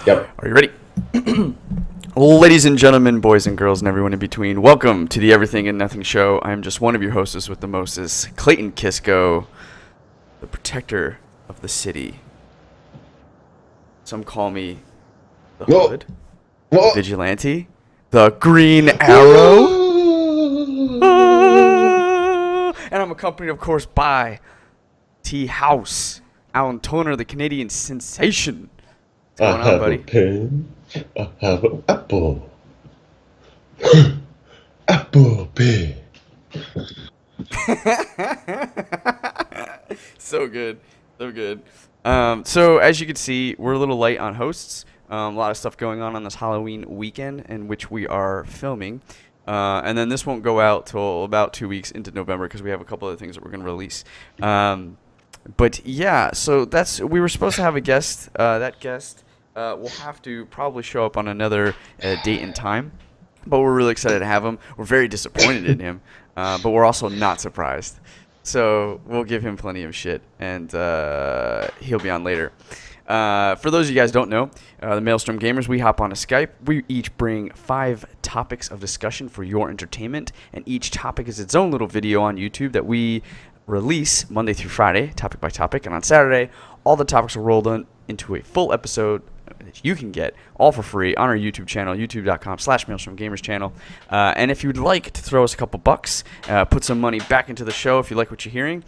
Yep. Are you ready? Ladies and gentlemen, boys and girls, and everyone in between, welcome to the Everything and Nothing Show. I'm just one of your hosts with the mostest, Clayton Kisco, the protector of the city. Some call me the Hood, the Vigilante, the Green Arrow, and I'm accompanied, of course, by T. House, Alan Toner, the Canadian sensation. What's going on, buddy? A pen. I have an apple. Apple pen. So good. So good. So as you can see, we're a little light on hosts. A lot of stuff going on this Halloween weekend in which we are filming. And then this won't go out till about 2 weeks into November because we have a couple other things that we're going to release. But yeah, so we were supposed to have a guest. That guest will have to probably show up on another date and time. But we're really excited to have him. We're very disappointed in him, but we're also not surprised. So we'll give him plenty of shit, and he'll be on later. For those of you guys who don't know, the Maelstrom Gamers, we hop on a Skype. We each bring 5 topics of discussion for your entertainment, and each topic is its own little video on YouTube that we release Monday through Friday, topic by topic. And on Saturday, all the topics are rolled into a full episode that you can get all for free on our YouTube channel, youtube.com/Maelstrom Gamers channel. And if you'd like to throw us a couple bucks, put some money back into the show if you like what you're hearing,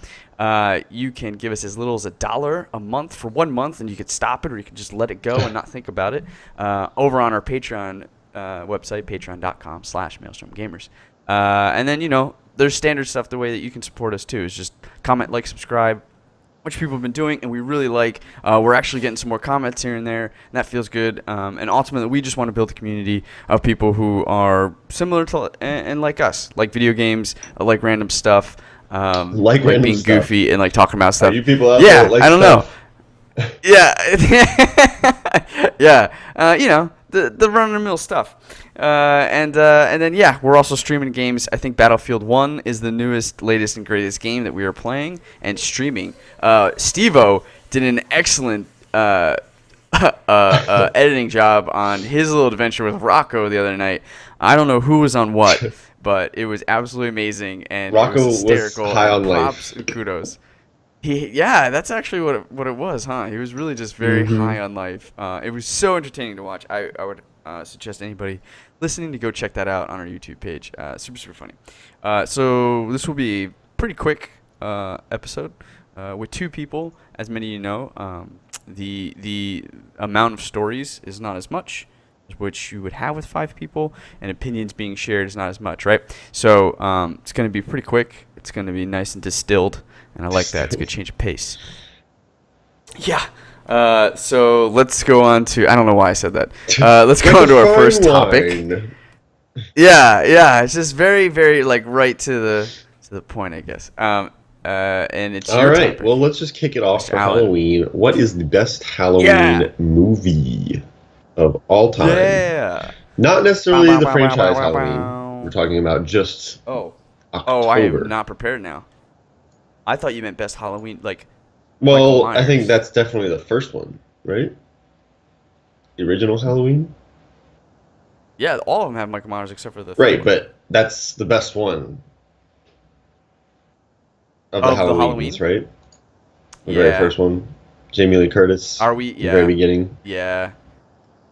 you can give us as little as $1 a month for 1 month, and you could stop it or you can just let it go and not think about it over on our Patreon website, patreon.com/Maelstrom Gamers. And then, there's standard stuff the way that you can support us too. Is just comment, like, subscribe, which people have been doing, and we really like. We're actually getting some more comments here and there, and that feels good. And ultimately, we just want to build a community of people who are similar to and like us, like video games, like random stuff, like random being stuff. Goofy and like talking about stuff. Are you people out there that like I don't stuff? know. Yeah, yeah. The run-of-the-mill stuff. And then, yeah, we're also streaming games. I think Battlefield 1 is the newest, latest, and greatest game that we are playing and streaming. Steve-O did an excellent editing job on his little adventure with Rocco the other night. I don't know who was on what, but it was absolutely amazing. And Rocco it was hysterical. was high on props life. And kudos. Yeah, that's actually what it was, huh? He was really just very high on life. It was so entertaining to watch. I would suggest anybody listening to go check that out on our YouTube page. Super, super funny. So this will be a pretty quick episode with 2 people. As many of you know, the amount of stories is not as much as which you would have with 5 people, and opinions being shared is not as much, right? So it's going to be pretty quick. It's going to be nice and distilled. And I like that. It's a good change of pace. Yeah. So let's go on to... I don't know why I said that. Let's go on to our first topic. Yeah. It's just very, very, right to the point, I guess. And it's all your right. topic. Well, let's just kick it off for Alan. Halloween. What is the best Halloween movie of all time? Yeah. Not necessarily the franchise Halloween. We're talking about just October. I am not prepared now. I thought you meant best Halloween, Well, I think that's definitely the first one, right? The original Halloween? Yeah, all of them have Michael Myers except for the right, one. But that's the best one of the Halloweens, right? The very first one. Jamie Lee Curtis. Are we? The very beginning. Yeah.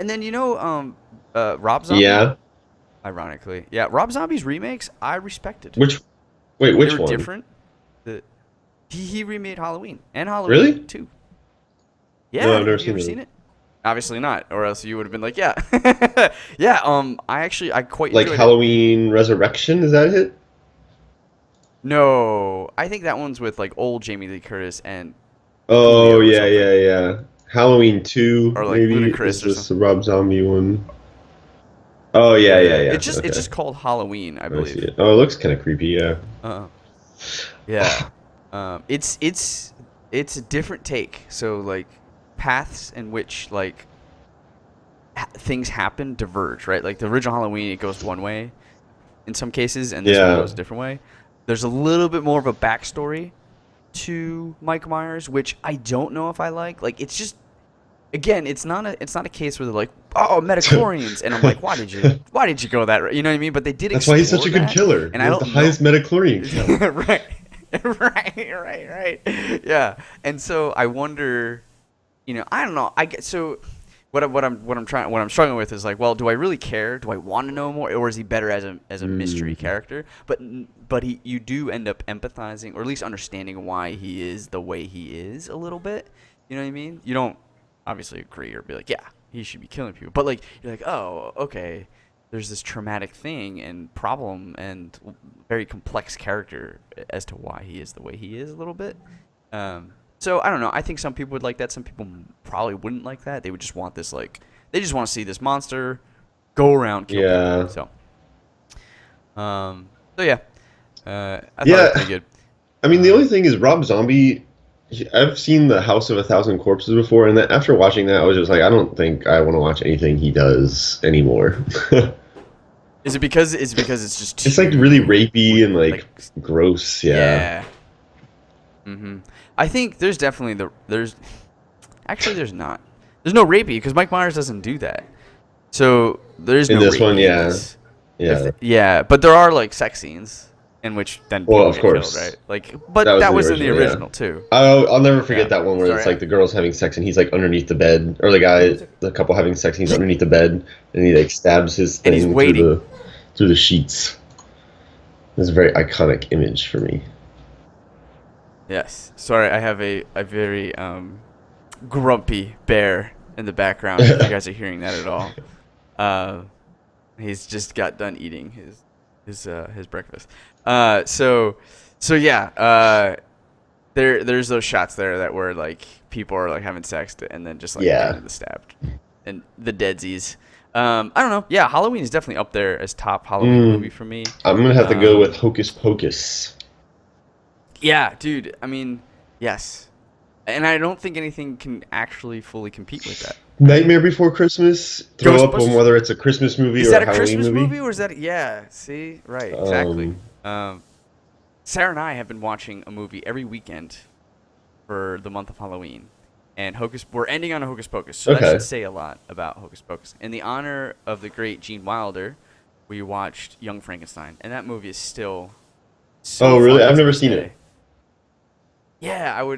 And then, Rob Zombie? Yeah. Ironically. Yeah, Rob Zombie's remakes, I respected. Which they were one? Different. He remade Halloween and Halloween really? 2. Yeah, no, I've never have you ever seen it? Obviously not, or else you would have been like, yeah. Yeah, I quite like enjoyed Halloween Resurrection, is that it? No, I think that one's with old Jamie Lee Curtis and Oh, yeah. Halloween 2 or maybe Ludacris is this the Rob Zombie one. Oh, yeah. It's just called Halloween, I believe. See it. Oh, it looks kind of creepy, yeah. Yeah. It's a different take. So paths in which things happen diverge, right? Like the original Halloween, it goes one way in some cases, and this one goes a different way. There's a little bit more of a backstory to Mike Myers, which I don't know if I like. It's just again, it's not a case where they're like, oh, metachlorians, and I'm like, why did you go that, you know what I mean? But they did. That's why he's such a good killer. And he has the highest metachlorian count. Right. Right. Yeah. And so I wonder, I don't know. What I'm struggling with is like, well, do I really care? Do I want to know more, or is he better as a mystery character? But you do end up empathizing, or at least understanding why he is the way he is a little bit. You know what I mean? You don't obviously agree or be like, yeah, he should be killing people, but like you're like, oh, okay, there's this traumatic thing and problem and very complex character as to why he is the way he is a little bit. So I don't know. I think some people would like that. Some people probably wouldn't like that. They would just want this, like, they just want to see this monster go around kill people. So yeah. I thought it was pretty good. I mean, the only thing is Rob Zombie. I've seen The House of a Thousand Corpses before, and after watching that, I was just like, I don't think I want to watch anything he does anymore. Is it because it's just it's like really rapey and like gross? Yeah. Mm-hmm. I think there's definitely there's not. There's no rapey because Mike Myers doesn't do that. So there's in no this rapey one, yeah. Yeah, but there are like sex scenes in which then people of get course, killed, right? Like, but that was in the original too. I'll never forget that one where it's like the girl's having sex and he's like underneath the bed, or the couple having sex and he's underneath the bed and he like stabs his thing and he's waiting through the sheets. It's a very iconic image for me. Yes. Sorry, I have a very grumpy bear in the background. If you guys are hearing that at all, he's just got done eating his breakfast. So yeah. There's those shots there that were like people are like having sex and then just like getting the stabbed and the deadsies. I don't know. Yeah, Halloween is definitely up there as top Halloween movie for me. I'm gonna have to go with Hocus Pocus. Yeah, dude. I mean, yes. And I don't think anything can actually fully compete with that. Nightmare Before Christmas. Throw up on whether it's a Christmas movie or a Halloween movie. Is that a Christmas movie or is that... Yeah, see? Right, exactly. Sarah and I have been watching a movie every weekend for the month of Halloween. And we're ending on a Hocus Pocus, so that should say a lot about Hocus Pocus. In the honor of the great Gene Wilder, we watched Young Frankenstein. And that movie is still... So really? I've never seen it. Yeah,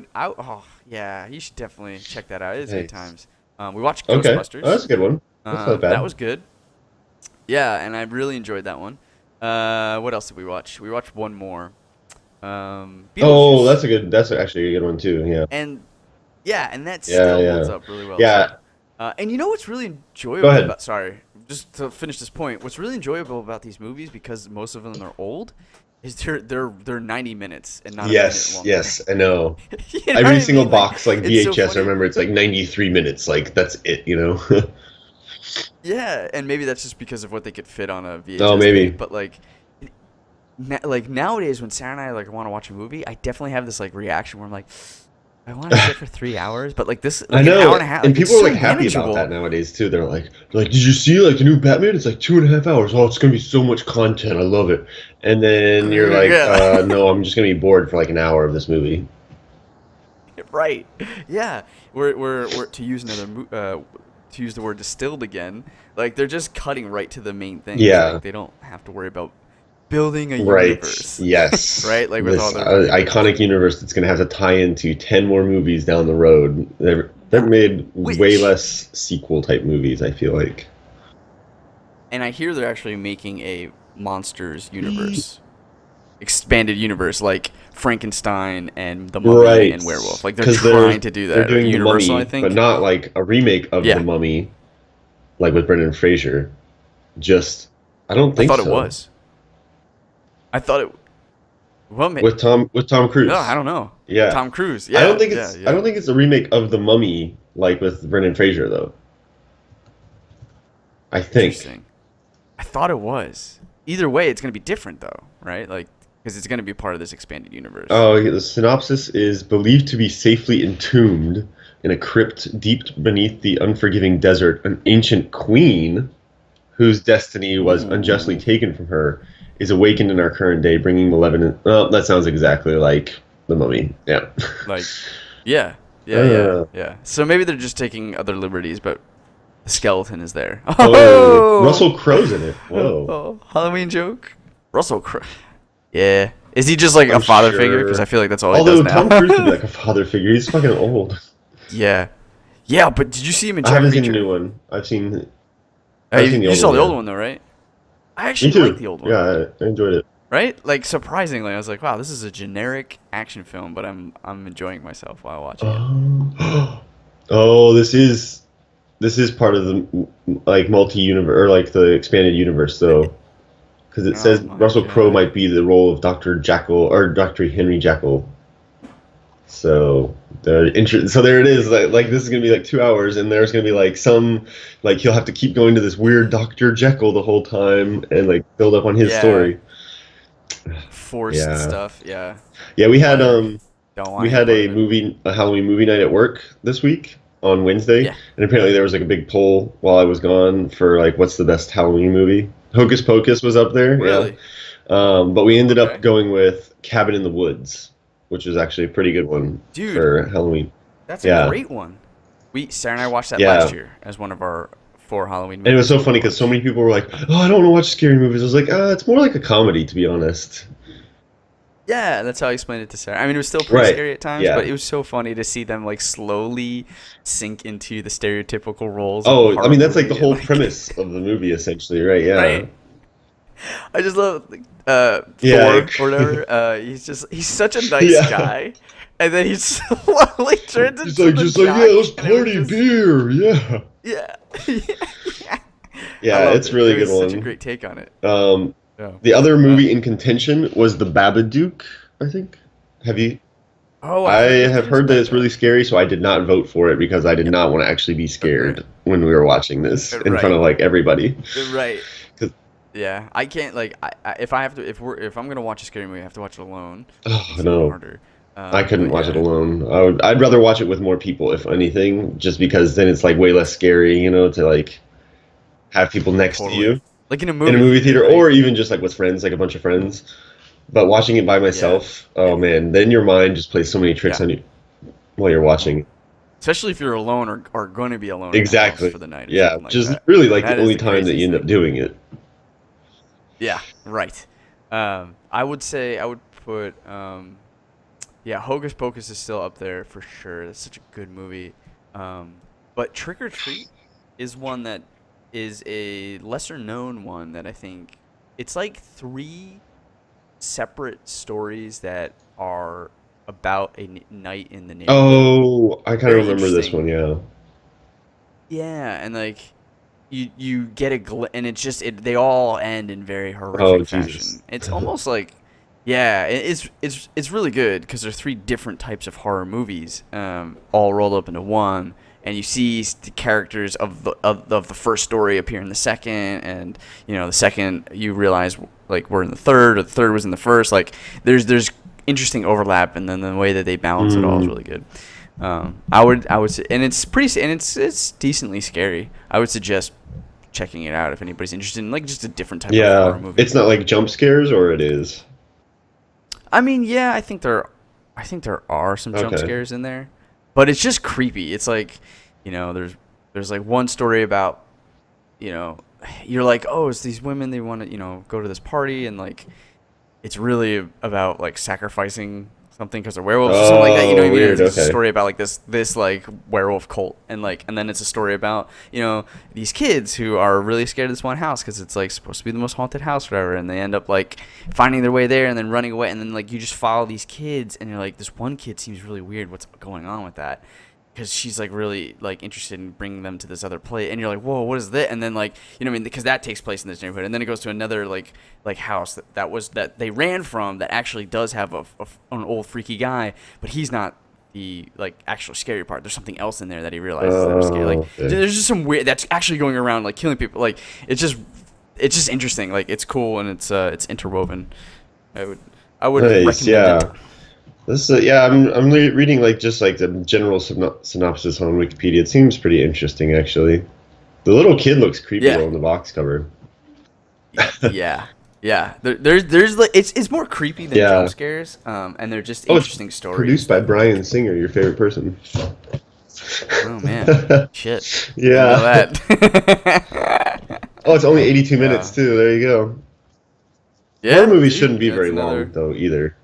yeah, you should definitely check that out. It is good times. We watched Ghostbusters. Oh, that's a good one. That's not bad. That was good. Yeah, and I really enjoyed that one. What else did we watch? We watched one more. That's actually a good one too. Yeah. And that still holds up really well. Yeah. And you know what's really enjoyable about... Sorry, just to finish this point. What's really enjoyable about these movies, because most of them are old, is they're 90 minutes and not a minute longer. Yes, I know. You know Every single box, like VHS, so I remember it's like 93 minutes. Like, that's it, you know? Yeah, and maybe that's just because of what they could fit on a VHS. Oh, maybe. But, like nowadays, when Sarah and I, like, want to watch a movie, I definitely have this, like, reaction where I'm like... I want to sit for 3 hours, but like this, like, I know, an hour and a half, and people are like happy manageable. about that nowadays too. They're like, did you see like the new Batman? It's like 2.5 hours. Oh, it's gonna be so much content. I love it. And then you're like, no, I'm just gonna be bored for like an hour of this movie. Right? Yeah. We're to use to use the word distilled again. Like they're just cutting right to the main thing. Yeah. Like, they don't have to worry about building a universe. Yes. Right? Like with all their iconic universe that's going to have to tie into 10 more movies down the road. They've made way less sequel type movies, I feel like. And I hear they're actually making a monsters universe. Expanded universe like Frankenstein and the Mummy and Werewolf. Like they're trying to do that. They're doing Universal, the Mummy, I think. but not like a remake of the Mummy like with Brendan Fraser. I don't think so. I thought it was. I thought it. Well, with Tom Cruise. No, I don't know. Yeah, Tom Cruise. Yeah, I don't think it's. I don't think it's a remake of the Mummy like with Brendan Fraser though. I think. Interesting. I thought it was. Either way, it's gonna be different though, right? Like because it's gonna be part of this expanded universe. Oh, the synopsis is believed to be safely entombed in a crypt deep beneath the unforgiving desert. An ancient queen, whose destiny was unjustly taken from her, is awakened in our current day, bringing malevolent... Well, that sounds exactly like the Mummy. Yeah. Like, yeah. Yeah. So maybe they're just taking other liberties, but the skeleton is there. Oh, Oh, Russell Crowe's in it. Whoa. oh, Halloween joke. Russell Crowe. Yeah. Is he just like a I'm father figure? Because I sure. feel like that's all he does Although now. Tom Cruise could be like a father figure. He's fucking old. Yeah. Yeah, but did you see him in I Jack haven't seen the Reacher? new one. I've seen the You old saw one. the Yeah. old one though, right? I Me actually like too. the old one. Yeah, I enjoyed it. Right? Like surprisingly, I was like, wow, this is a generic action film, but I'm enjoying myself while watching it. Oh, this is part of the like multi-universe or like the expanded universe though, because it Oh says my Russell Crowe god. might be the role of Dr. Jekyll or Dr. Henry Jekyll. So so there it is. Like this is gonna be like 2 hours, and there's gonna be like some like he'll have to keep going to this weird Dr. Jekyll the whole time and like build up on his Yeah. story. Forced Yeah, stuff. Yeah. yeah. Whatever. Don't want We any had part of it. a Halloween movie night at work this week on Wednesday, Yeah. and apparently there was like a big poll while I was gone for like what's the best Halloween movie. Hocus Pocus was up there, yeah. Really? But we ended up Okay. going with Cabin in the Woods, which was actually a pretty good one Dude, for Halloween. that's a Yeah, great one. Sarah and I watched that yeah. last year as one of our 4 Halloween And it was movies so we funny because so watched. many people were like, "Oh, I don't want to watch scary movies." I was like, it's more like a comedy, to be honest." Yeah, that's how I explained it to Sarah. I mean, it was still pretty Right. scary at times, but Yeah. it was so funny to see them like slowly sink into the stereotypical roles of a Oh, I horror mean that's like the movie and whole like premise of the movie, essentially, right? Yeah. right. I just love Yeah. Thor or whatever. He's such a nice Yeah. guy, and then he slowly turns Just into like, the yeah, jock, let's and it was party just beer, yeah. yeah. I Yeah, loved it's a it. really It good was such a one. great take on it. Um, Yeah. the other movie in contention was The Babadook, I think. Have you? Oh, I I've heard good have things heard that about it's really that. scary, so I did not vote for it because I did Yep. not want to actually be Right. scared when we were watching this in front Right. of like everybody. Right. 'Cause- Yeah. I can't like if I have to if I'm gonna watch a scary movie, I have to watch it alone. oh Makes it even no, harder. I couldn't But watch it yeah. alone. I'd rather watch it with more people, if anything, just because then it's like way less scary, to like have people next to Totally. you Like in a in a movie movie theater, theater, right? or even just like with friends, like a bunch of friends. But watching it by Yeah. myself, oh man, then your mind just plays so many tricks Yeah. on you while you're watching. Especially if you're alone or going to be alone in the house Exactly. for the night or Yeah, something like just that. really like the That is only the time that you craziest end up thing. doing it. Yeah, right. I would say I would put yeah, Hocus Pocus is still up there for sure. That's such a good movie. But Trick or Treat is one that is a lesser known one that I think it's like 3 separate stories that are about a night in the neighborhood. Oh, I kind of Very remember this interesting. one, yeah. Yeah, and like you get and it's just they all end in very Oh, horrific Jesus. fashion. It's almost like yeah, it's really good because there's 3 different types of horror movies, all rolled up into one, and you see the characters of the first story appear in the second, and the second you realize like we're in the third, or the third was in the first. Like there's interesting overlap, and then the way that they balance it all is Mm. really good. I would say, and it's decently scary. I would suggest checking it out if anybody's interested in like just a different type of horror Yeah, movie. it's not like jump scares, or it is. I mean, yeah, I think there are some jump Okay. scares in there, but it's just creepy. It's like, there's like one story about, you're like, oh, it's these women, they want to, go to this party, and like, it's really about like sacrificing something because they're werewolves or something like that. You know what I Oh, mean? weird. It's a Okay. story about like this like werewolf cult, and then it's a story about these kids who are really scared of this one house because it's like supposed to be the most haunted house, or whatever, and they end up like finding their way there and then running away, and then like you just follow these kids, and you're like, this one kid seems really weird. What's going on with that? Because she's like really like interested in bringing them to this other place, and you're like, whoa, what is that? And then like because that takes place in this neighborhood, and then it goes to another like house that they ran from that actually does have an old freaky guy, but he's not the like actual scary part. There's something else in there that he realizes that are scary. Like Okay. there's just some weird that's actually going around like killing people. Like it's just interesting. Like it's cool, and it's interwoven. I would Nice, recommend yeah. it. This I'm reading like just like the general synopsis on Wikipedia. It seems pretty interesting, actually. The little kid looks creepy Yeah. though on the box cover. Yeah. Yeah, there's like it's more creepy than jump Yeah. scares, and they're just Oh, it's interesting stories produced by that Bryan like. Singer, your favorite person. Oh man, shit, I didn't know Yeah. that. Oh, it's only 82 minutes Yeah, too. There you go. Horror yeah, movies shouldn't dude, be that's very long another. though either.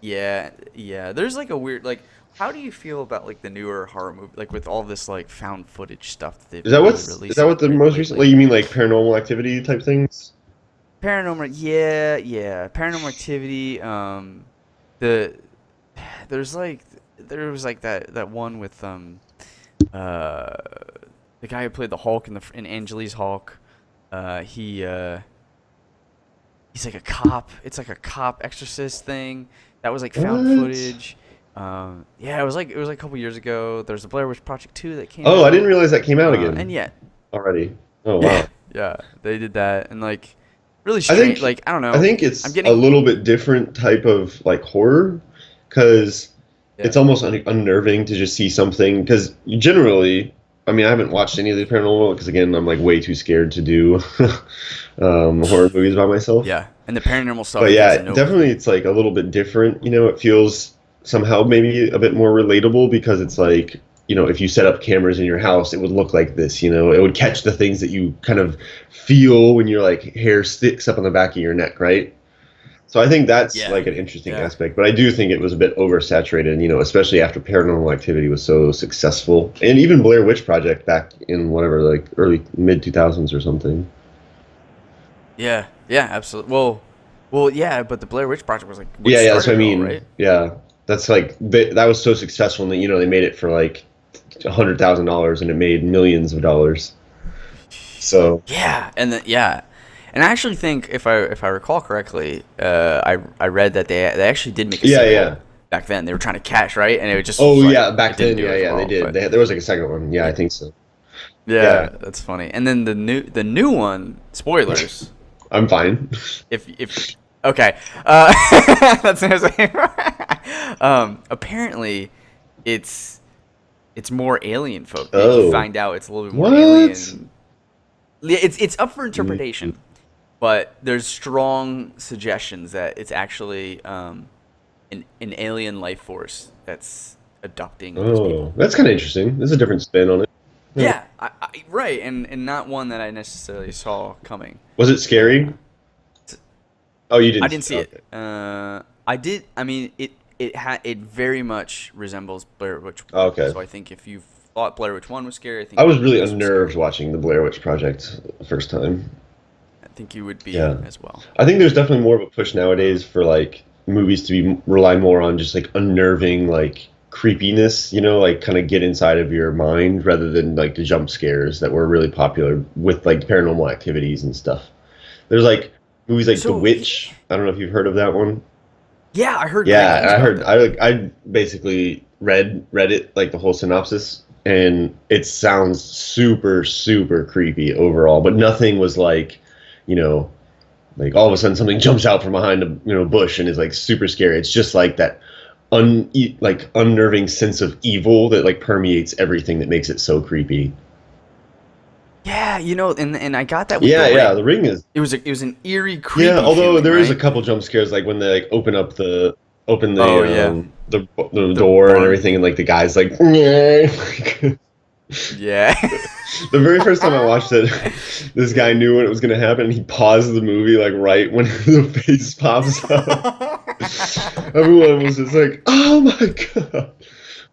Yeah, yeah. There's like a weird like. How do you feel about like the newer horror movie, like with all this like found footage stuff that they've Is that been that releasing what the most recent? Like lately? you mean like Paranormal Activity type things? Paranormal, yeah, yeah. Paranormal Activity. The there's like there was like that one with uh the guy who played the Hulk in Angeli's Hulk. He he's like a cop. It's like a cop exorcist thing. That was like found What? footage. Yeah, it was like a couple years ago. There's the Blair Witch Project 2 that came Oh, I didn't out. realize that came out And again yeah, already. Oh yeah, wow. yeah, they did that and like really I strange. think Like I don't I know. think I'm it's a getting little bit different type of like horror because yeah, it's almost unnerving to just see something because generally, I mean, I haven't watched any of the paranormal because again, I'm like way too scared to do horror movies by myself. yeah. And the paranormal But stuff gets yeah, nowhere definitely near. it's like a little bit different. It feels somehow maybe a bit more relatable because it's like, if you set up cameras in your house, it would look like this, it would catch the things that you kind of feel when your like hair sticks up on the back of your neck, right? So I think that's Yeah, like an interesting yeah. aspect, but I do think it was a bit oversaturated, especially after Paranormal Activity was so successful. And even Blair Witch Project back in whatever, like early mid 2000s or something. Yeah, yeah, absolutely. Well, yeah, but the Blair Witch Project was like what Yeah, yeah, that's what started I it all, mean. right? Yeah. That's like that was so successful and that they made it for like $100,000 and it made millions of dollars. So, Yeah, and I actually think if I recall correctly, I read that they actually did make a yeah, yeah. sequel back then. They were trying to cash right, and it just was Oh like yeah, back it didn't then, do yeah, as yeah, they well. did. But There was like a second one. Yeah, I yeah, think so. yeah, Yeah. that's funny. And then the new one, spoilers. I'm fine. If okay, that's what I was saying. Apparently, it's it's more alien folk. You Oh. find out it's a little bit more What? alien. Yeah, it's up for Mm. interpretation, but there's strong suggestions that it's actually an alien life force that's abducting these Oh, people. that's kind of interesting. There's a different spin on it. Yeah. Yeah, right, and not one that I necessarily saw coming. Was it scary? Uh, t- Oh, you I didn't. didn't see it. Okay. I did. I mean, it very much resembles Blair Witch One. Okay. So I think if you thought Blair Witch One was scary, I I think was really this was unnerved scary. watching the Blair Witch Project the first time. I think you would be Yeah. as well. I think there's definitely more of a push nowadays Um, for like movies to rely more on just like unnerving like creepiness, like kind of get inside of your mind rather than like the jump scares that were really popular with like paranormal activities and stuff. There's like movies like The so Witch. I don't know if you've heard of that one. yeah, I heard great things Yeah, I about heard. that. I basically read it like the whole synopsis, and it sounds super super creepy overall. But nothing was like, you know, like all of a sudden something jumps out from behind a bush and is like super scary. It's just like that like unnerving sense of evil that like permeates everything that makes it so creepy. Yeah, and I got that with The Yeah, yeah. The Ring. Ring is It was an eerie, yeah. creepy Although feeling, there is a right? couple jump scares like when they like open Oh yeah, the the door and barn. everything and like the guy's like, like Yeah. the very first time I watched it, this guy knew when it was gonna happen and he paused the movie like right when the face pops up. Everyone was just like, "Oh my god!"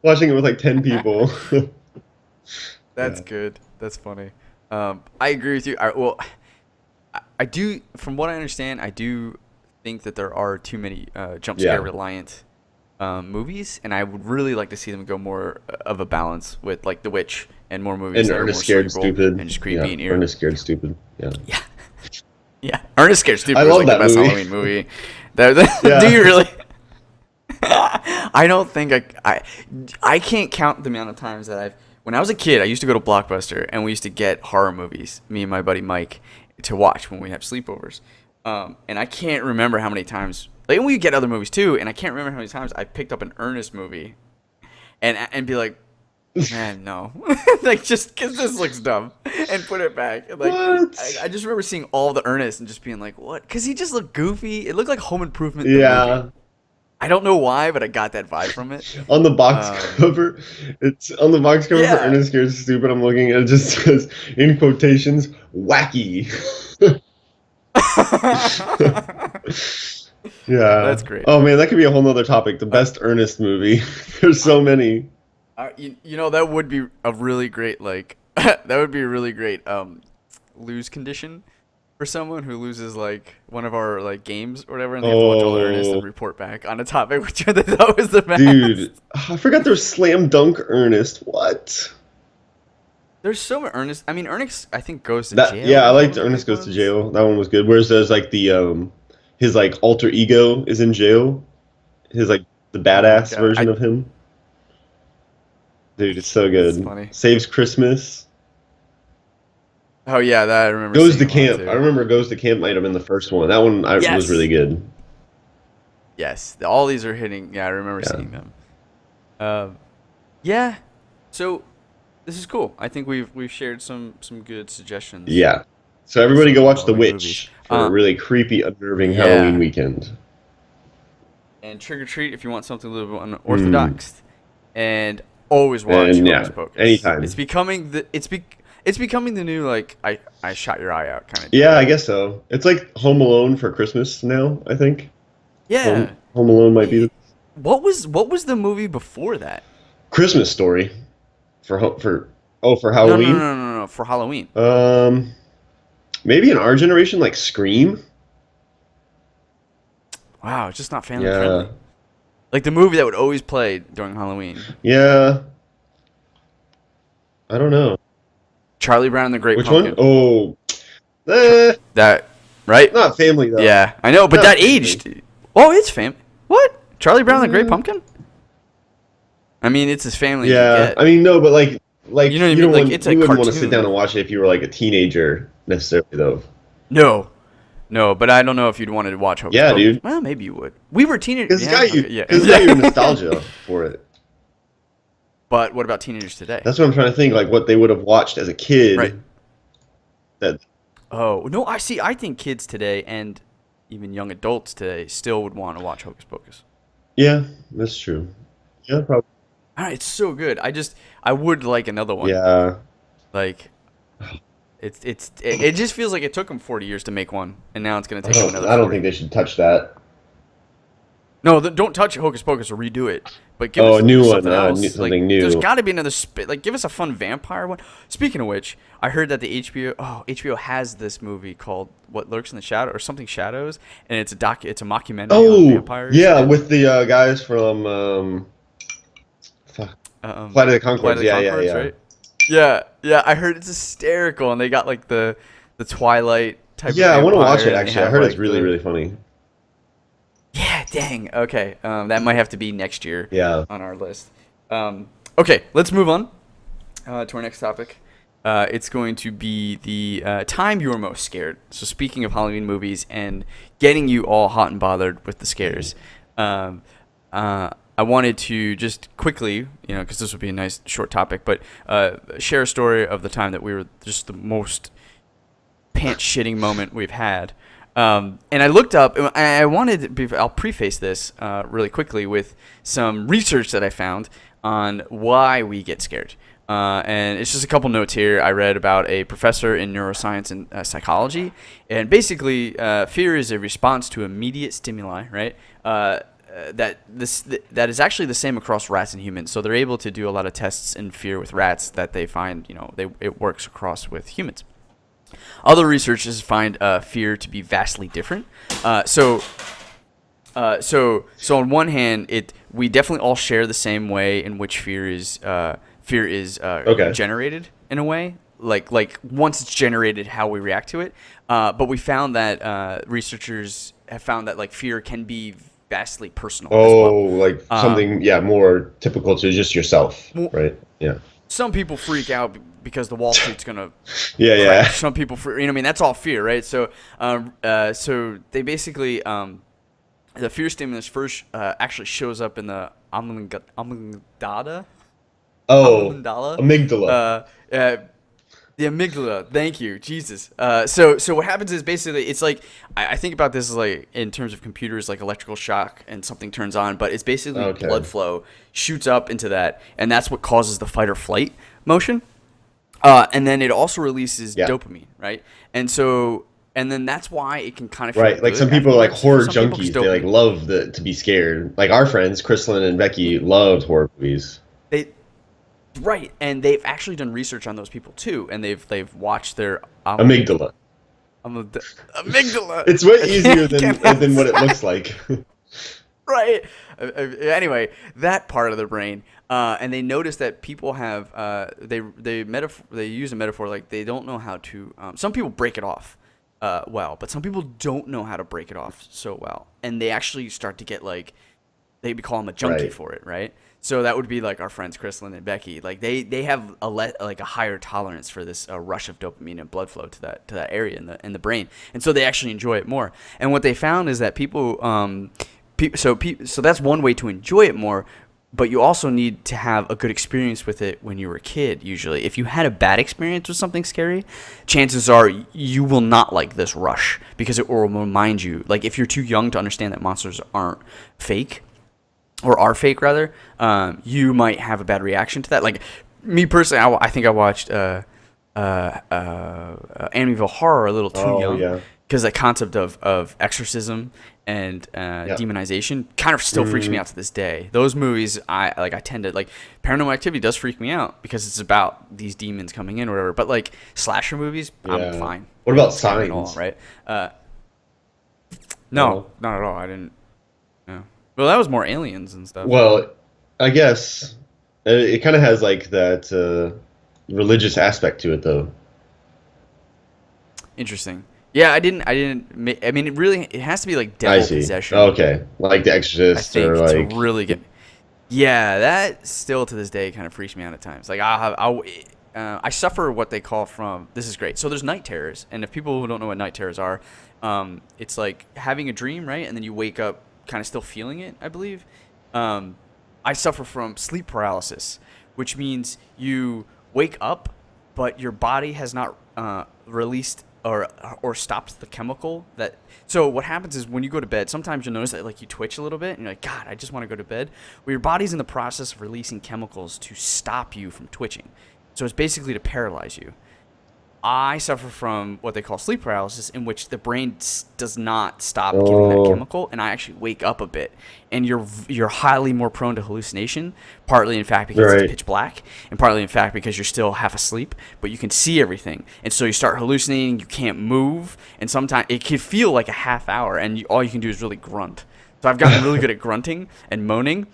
Watching it with like 10 people. That's Yeah. good. That's funny. I agree with you. I do, from what I understand, I do think that there are too many jump scare Yeah. reliant movies, and I would really like to see them go more of a balance with like The Witch and more movies And that are Ernest more Scared cerebral Stupid. and just Yeah. creepy and eerie. Ernest Scared Stupid. Yeah. Yeah, yeah. Ernest Scared I Stupid was love like the that best movie. Halloween movie. Do Yeah. you really? I don't think I can't count the amount of times that when I was a kid, I used to go to Blockbuster and we used to get horror movies, me and my buddy Mike, to watch when we have sleepovers. And I can't remember how many times, like, and we get other movies too, and I can't remember how many times I picked up an Ernest movie and be like, Man, no. Like, just because this looks dumb, and put it back. And, like, I What? just remember seeing all the Ernest and just being like, what? Because he just looked goofy. It looked like Home Improvement the movie. Yeah. I don't know why, but I got that vibe from it. On the box Um, cover, it's on the box cover for yeah. Ernest Scared Stupid. I'm looking and it just says in quotations, wacky. That's Yeah. great. Oh man, that could be a whole nother topic. The Uh, best Ernest movie. There's so many. you know, that would be a really great, like, that would be a really great lose condition for someone who loses, like, one of our, like, games or whatever, and they have to watch all the Ernest and Oh, report back on a topic which they thought was the dude. best. I forgot there's Slam Dunk Ernest. What? There's so many Ernest. I mean, Ernest, I think, goes to That jail yeah, I was one liked of the Ernest big Goes to ones. Jail. That one was good. Whereas there's like the his like alter ego is in jail. His like the Oh my badass god, version of him. Dude, it's so that's good. funny. Saves Christmas. Oh yeah, that I remember Goes seeing to a lot Camp. I too. remember Goes to Camp might have been the first one. That one was really Yes, good. yes, all these are hitting. Yeah, I remember Yeah. seeing them. Um, yeah. So this is cool. I think we've shared some good suggestions Yeah. So on everybody go some watch The Halloween movies. Witch for a really creepy, unnerving Halloween Yeah. weekend. And Trick or Treat if you want something a little bit Mm. unorthodox. And always watch And Hocus yeah, Pocus. It's anytime. becoming the it's becoming the new, like, I shot your eye out kind of Yeah, deal. I guess so. It's like Home Alone for Christmas now, I think. Yeah. Home Alone might be the What was the movie before that? Christmas Story for No, no, no, Halloween. no, no, no, for Halloween. Um, maybe in our generation, like Scream. Wow, it's just not family Yeah, friendly. Like the movie that would always play during Halloween. yeah. I don't know Charlie Brown and the Great which one. Pumpkin. Oh, Char- eh, that right? not family though. Yeah, I know, but Not that family. aged. Oh, it's fam. What? Charlie Brown and the Great Uh, Pumpkin? I mean, it's as family as you yeah, get. I mean no, but You know what I you mean? don't Like, it's want a you wouldn't want to sit down cartoon. and watch it if you were like a teenager necessarily though. No, no, but I don't know if you'd wanted to watch Hocus Yeah, Pocus. dude, Well, maybe you would. We were teenagers. because Yeah. Okay. it's got your Yeah. nostalgia for it. But what about teenagers today? That's what I'm trying to think. Like what they would have watched as a Right. kid. That Oh no, I see. I think kids today and even young adults today still would want to watch Hocus Pocus. yeah, that's true. Yeah, probably. It's so good. I would like another one. Yeah. Like it just feels like it took them 40 years to make one, and now it's gonna take them another I don't think 40. they should touch that. No, don't touch Hocus Pocus or redo it. But give Oh, us a new one, something else. Like, something there's new. got to be another like, give us a fun vampire one. Speaking of which, I heard that the HBO has this movie called What Lurks in the Shadow or something Shadows, and it's a mockumentary on Oh, vampires. yeah, And with the guys from fuck, Flight of the Flight Conchords. of the Yeah, yeah, Conchords, yeah. right? Yeah, yeah. I heard it's hysterical, and they got like the Twilight type of Yeah, I want to watch vampire, it and they actually. I have heard it's like really, the really funny. yeah. Dang. Okay. That might have to be next year Yeah. on our list. Okay, let's move on to our next topic. It's going to be the time you were most scared. So speaking of Halloween movies and getting you all hot and bothered with the scares, I wanted to just quickly, because this would be a nice short topic, but share a story of the time that we were just the most pants shitting moment we've had. And I looked up, and I'll preface this really quickly with some research that I found on why we get scared. And it's just a couple notes here. I read about a professor in neuroscience and psychology, and basically, fear is a response to immediate stimuli, right? That is actually the same across rats and humans. So they're able to do a lot of tests in fear with rats that they find, it works across with humans. Other researchers find fear to be vastly different. So on one hand, we definitely all share the same way in which fear is Okay. generated in a way. Like once it's generated, how we react to it. But we found that researchers have found that like fear can be vastly personal as Oh, well. like something, yeah, more typical to just yourself, right? Yeah. Some people freak out because the Wall Street's gonna Yeah, yeah. crash. Some people, what I mean, that's all fear, right? So, so they basically, the fear stimulus first actually shows up in the amygdala. Oh, amygdala. amygdala. Uh, uh, the amygdala. Thank you, Jesus. So what happens is basically it's like I think about this like in terms of computers, like electrical shock, and something turns on, but it's basically Okay. blood flow shoots up into that, and that's what causes the fight or flight motion. And then it also releases Yeah. dopamine, right? And so and then that's why it can kind of feel Right. Like good some people are like afterwards for horror some people because junkies. They like dopamine. love to be scared. Like our friends, Chrislyn and Becky, loved horror movies. They right, and they've actually done research on those people too, and they've watched their Amygdala. amygdala. It's way I easier can't than what it looks like. right. Anyway, that part of the brain, and they noticed that people have they use a metaphor like they don't know how to. Some people break it off, well, but some people don't know how to break it off so well, and they actually start to get like they call them a junkie Right. for it, right? So that would be like our friends Chrislyn and Becky. Like they have like a higher tolerance for this rush of dopamine and blood flow to that area in the brain, and so they actually enjoy it more. And what they found is that people, so that's one way to enjoy it more. But you also need to have a good experience with it when you were a kid. Usually, if you had a bad experience with something scary, chances are you will not like this rush because it will remind you. Like if you're too young to understand that monsters aren't fake or are fake rather, you might have a bad reaction to that. Like me personally, I think I watched Amityville Horror a little too Oh young yeah. because the concept of exorcism and Yeah. demonization kind of still freaks me out to this day. Those movies, I tend to like. Paranormal Activity does freak me out because it's about these demons coming in or whatever. But like slasher movies, I'm Yeah. fine. What about Scare me at all, Signs? right? No, No. not at all. I didn't. No. Well, that was more aliens and stuff. Well, I guess it kind of has like that religious aspect to it, though. Interesting. Yeah, I didn't. I mean, it has to be like I devil see. possession. Okay, like The I Exorcist think or like. to really get. Yeah, that still to this day kind of freaks me out at times. Like I suffer what they call from. This is great. So there's night terrors, and if people who don't know what night terrors are, it's like having a dream, right, and then you wake up kind of still feeling it. I believe. I suffer from sleep paralysis, which means you wake up, but your body has not released or stopped the chemical that. So what happens is when you go to bed, sometimes you'll notice that like you twitch a little bit, and you're like, God, I just want to go to bed. Well, your body's in the process of releasing chemicals to stop you from twitching. So it's basically to paralyze you. I suffer from what they call sleep paralysis, in which the brain does not stop giving that Oh, chemical, and I actually wake up a bit, and you're highly more prone to hallucination. Partly, in fact, because it's right. pitch black, and partly, in fact, because you're still half asleep, but you can see everything, and so you start hallucinating. You can't move, and sometimes it can feel like a half hour, and all you can do is really grunt. So I've gotten really good at grunting and moaning.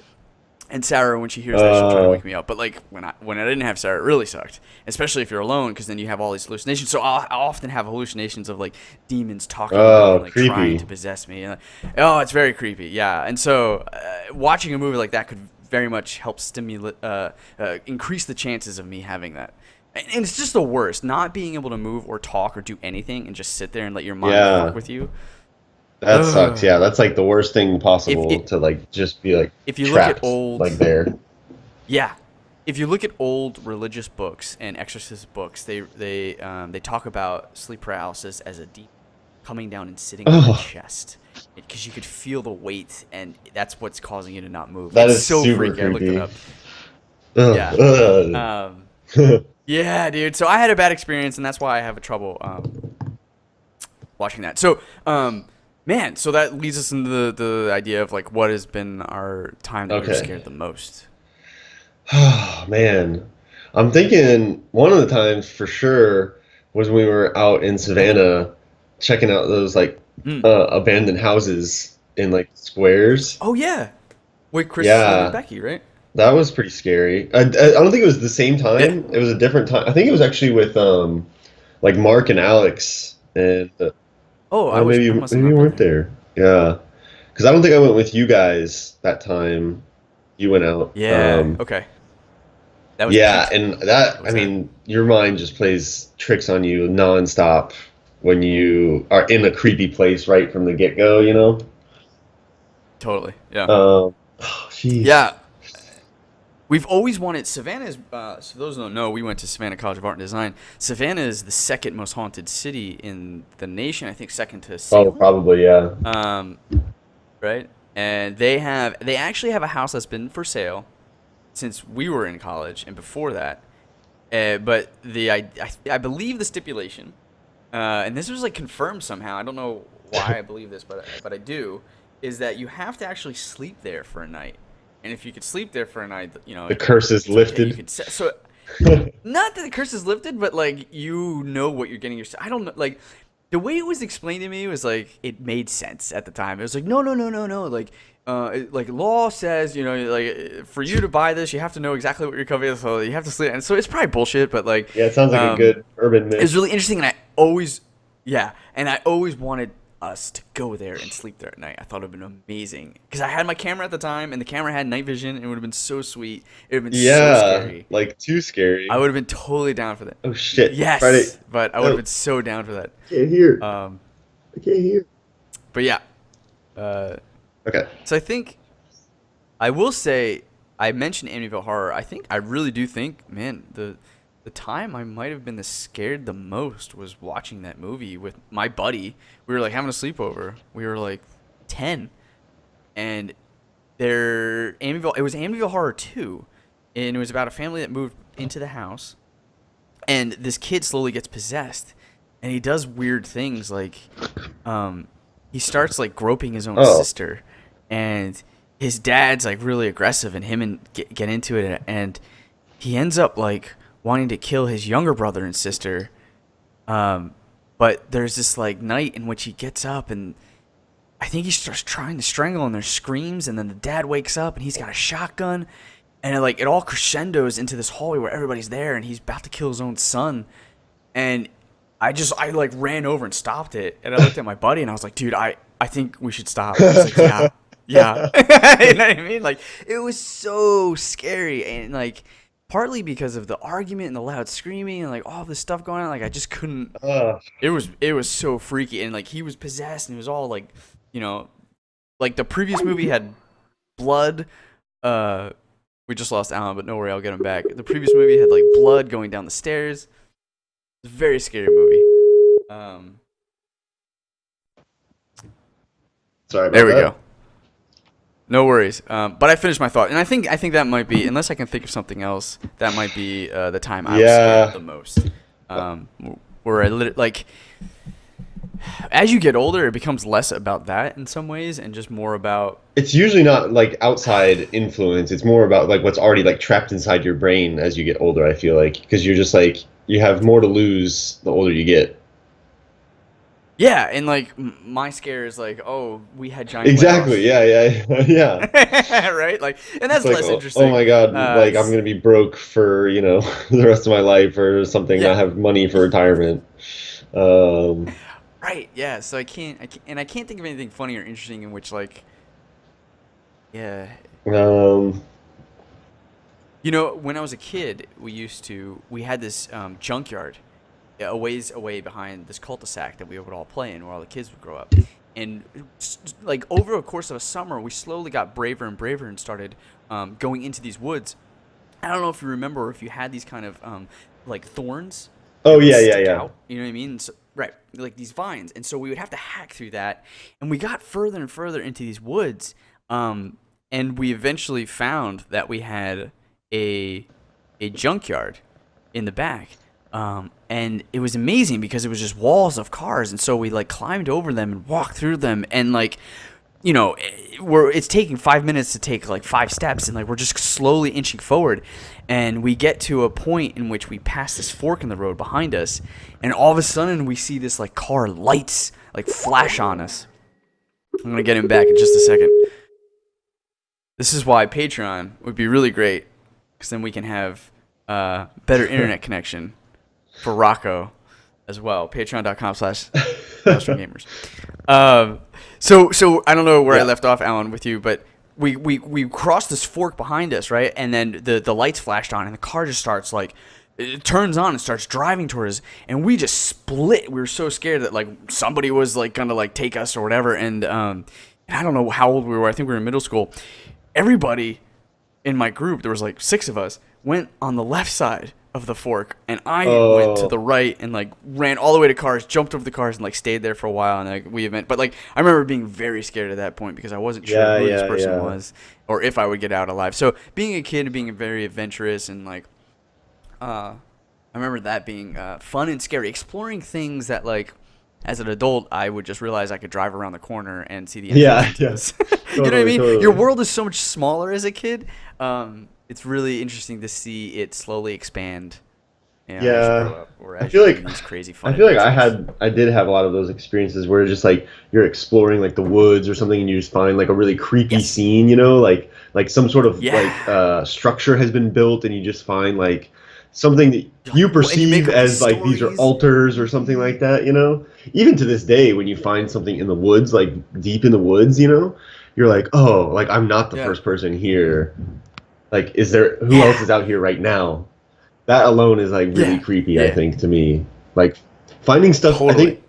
And Sarah, when she hears that, she'll try to Uh, wake me up. But like when I didn't have Sarah, it really sucked. Especially if you're alone, because then you have all these hallucinations. So I'll often have hallucinations of like demons talking to me and like trying creepy. to possess me. And, oh, it's very creepy. Yeah. And so watching a movie like that could very much help stimulate, increase the chances of me having that. And it's just the worst, not being able to move or talk or do anything and just sit there and let your mind fuck Yeah, with you. that sucks. Yeah, that's like the worst thing If possible it, to like just be like if you look at trapped old like there. Yeah, if you look at old religious books and exorcist books, they talk about sleep paralysis as a demon coming down and sitting on your Oh, chest because you could feel the weight, and that's what's causing you to not move. that It's is so super freaky. I looked it creepy. up. Ugh, Yeah. ugh. Um, yeah, dude. So I had a bad experience, and that's why I have a trouble watching that. So, man, so that leads us into the idea of like what has been our time that we were Okay. scared the most. Oh man, I'm thinking one of the times for sure was when we were out in Savannah checking out those like Mm. abandoned houses in like squares. Oh yeah, with Chris and Yeah, Becky, right? that was pretty scary. I don't think it was the same Yeah. time. It was a different time. I think it was actually with like Mark and Alex and Oh, oh I must have maybe not you been weren't there. there. Yeah, because I don't think I went with you guys that time. You went out. Yeah. Okay. That was Yeah, Pete. and that, That I was that. mean, your mind just plays tricks on you nonstop when you are in a creepy place right from the get-go, you know? Totally. Yeah. Oh, jeez. Yeah. We've always wanted Savannah is. So those who don't know, we went to Savannah College of Art and Design. Savannah is the second most haunted city in the nation. I think second to Oh, Salem. probably, yeah. Um, right? And they actually have a house that's been for sale since we were in college and before that. But I believe the stipulation, and this was like confirmed somehow. I don't know why I believe this, but I do, is that you have to actually sleep there for a night. And if you could sleep there for a night, The curse is it's okay. lifted. You could so not that the curse is lifted, but like you know what you're getting yourself. I don't know, like the way it was explained to me was like it made sense at the time. It was like no, like like law says, like for you to buy this, you have to know exactly what you're covering, so you have to sleep. And so it's probably bullshit, but like Yeah, it sounds like a good urban myth. it's really interesting, and I always wanted us to go there and sleep there at night. I thought it would have been amazing because I had my camera at the time, and the camera had night vision, and it would have been so sweet. It would have been so scary. Like too scary. I would have been totally down for that. Oh shit! Yes, Friday. but I would have been so down for that. I can't hear. I Um, can't hear. but yeah. Okay. So I think I will say I mentioned Amityville Horror. I really do think, man, the time I might have been scared the most was watching that movie with my buddy. We were like having a sleepover. We were like 10, and it was Amityville Horror 2, and it was about a family that moved into the house, and this kid slowly gets possessed, and he does weird things like he starts like groping his own sister, and his dad's like really aggressive, and him and get into it, and he ends up like wanting to kill his younger brother and sister. But there's this like night in which he gets up, and I think he starts trying to strangle, and there's screams, and then the dad wakes up and he's got a shotgun, and it all crescendos into this hallway where everybody's there, and he's about to kill his own son. And I like ran over and stopped it, and I looked at my buddy and I was like, dude, I think we should stop. He's like, yeah. You know what I mean? Like, it was so scary, and like partly because of the argument and the loud screaming and like all this stuff going on, like I just couldn't. It was so freaky, and like he was possessed, and it was all like, like the previous movie had blood. We just lost Alan, but don't worry, I'll get him back. The previous movie had like blood going down the stairs. It's a very scary movie. Sorry about There we that. go. No worries. But I finished my thought, and I think that might be, unless I can think of something else, that might be the time I was scared the most. Where I like, as you get older, it becomes less about that in some ways, and just more about. It's usually not like outside influence. It's more about like what's already like trapped inside your brain as you get older. I feel like because you're just like you have more to lose the older you get. Yeah, and like my scare is like, oh, we had giant. Exactly. Layoffs. Yeah. Right. Like, and that's It's less like, interesting. Oh my god! Like I'm gonna be broke for the rest of my life or something. Yeah. Not have money for retirement. Right. Yeah. So I can't think of anything funny or interesting in which like. Yeah. When I was a kid, we had this junkyard a ways away behind this cul-de-sac that we would all play in, where all the kids would grow up. And like over a course of a summer, we slowly got braver and braver and started going into these woods. I don't know if you remember, or if you had these kind of like thorns. Oh yeah. Out, you know what I mean? So, right, like these vines, and so we would have to hack through that. And we got further and further into these woods, and we eventually found that we had a junkyard in the back. And it was amazing because it was just walls of cars, and so we like climbed over them and walked through them, and like, it's taking 5 minutes to take like 5 steps, and like we're just slowly inching forward, and we get to a point in which we pass this fork in the road behind us, and all of a sudden we see this like car lights like flash on us. I'm gonna get him back in just a second. This is why Patreon would be really great, because then we can have better internet connection for Rocco as well. Patreon.com/Maelstrom Gamers. So I don't know where I left off, Alan, with you, but we crossed this fork behind us, right? And then the lights flashed on, and the car just starts like, it turns on and starts driving towards us, and we just split. We were so scared that like somebody was like gonna like take us or whatever. And I don't know how old we were. I think we were in middle school. Everybody in my group, there was like 6 of us, went on the left side of the fork, and I went to Oh, the right and like ran all the way to cars, jumped over the cars, and like stayed there for a while. And like but like I remember being very scared at that point because I wasn't sure yeah, who this yeah, person yeah. was or if I would get out alive. So being a kid and being very adventurous and like I remember that being fun and scary, exploring things that like as an adult I would just realize I could drive around the corner and see the entrance Yeah, into yeah. this. You know what I Totally, mean? Your totally. world is so much smaller as a kid. It's really interesting to see it slowly expand, as you grow Yeah. up or I as you feel do like these crazy I fun feel like adventures. I did have a lot of those experiences where just like you're exploring like the woods or something and you just find like a really creepy Yes. scene, like some sort of Yeah. like structure has been built and you just find like something that You're like, you and you make perceive up these as like these are stories. altars or something like that. Even to this day when you find something in the woods, like deep in the woods, you're like, "Oh, like I'm not the Yeah. first person here. Like who else Yeah. is out here right now?" That alone is like really Yeah. creepy, I Yeah. think, to me. Like finding stuff, I Totally. think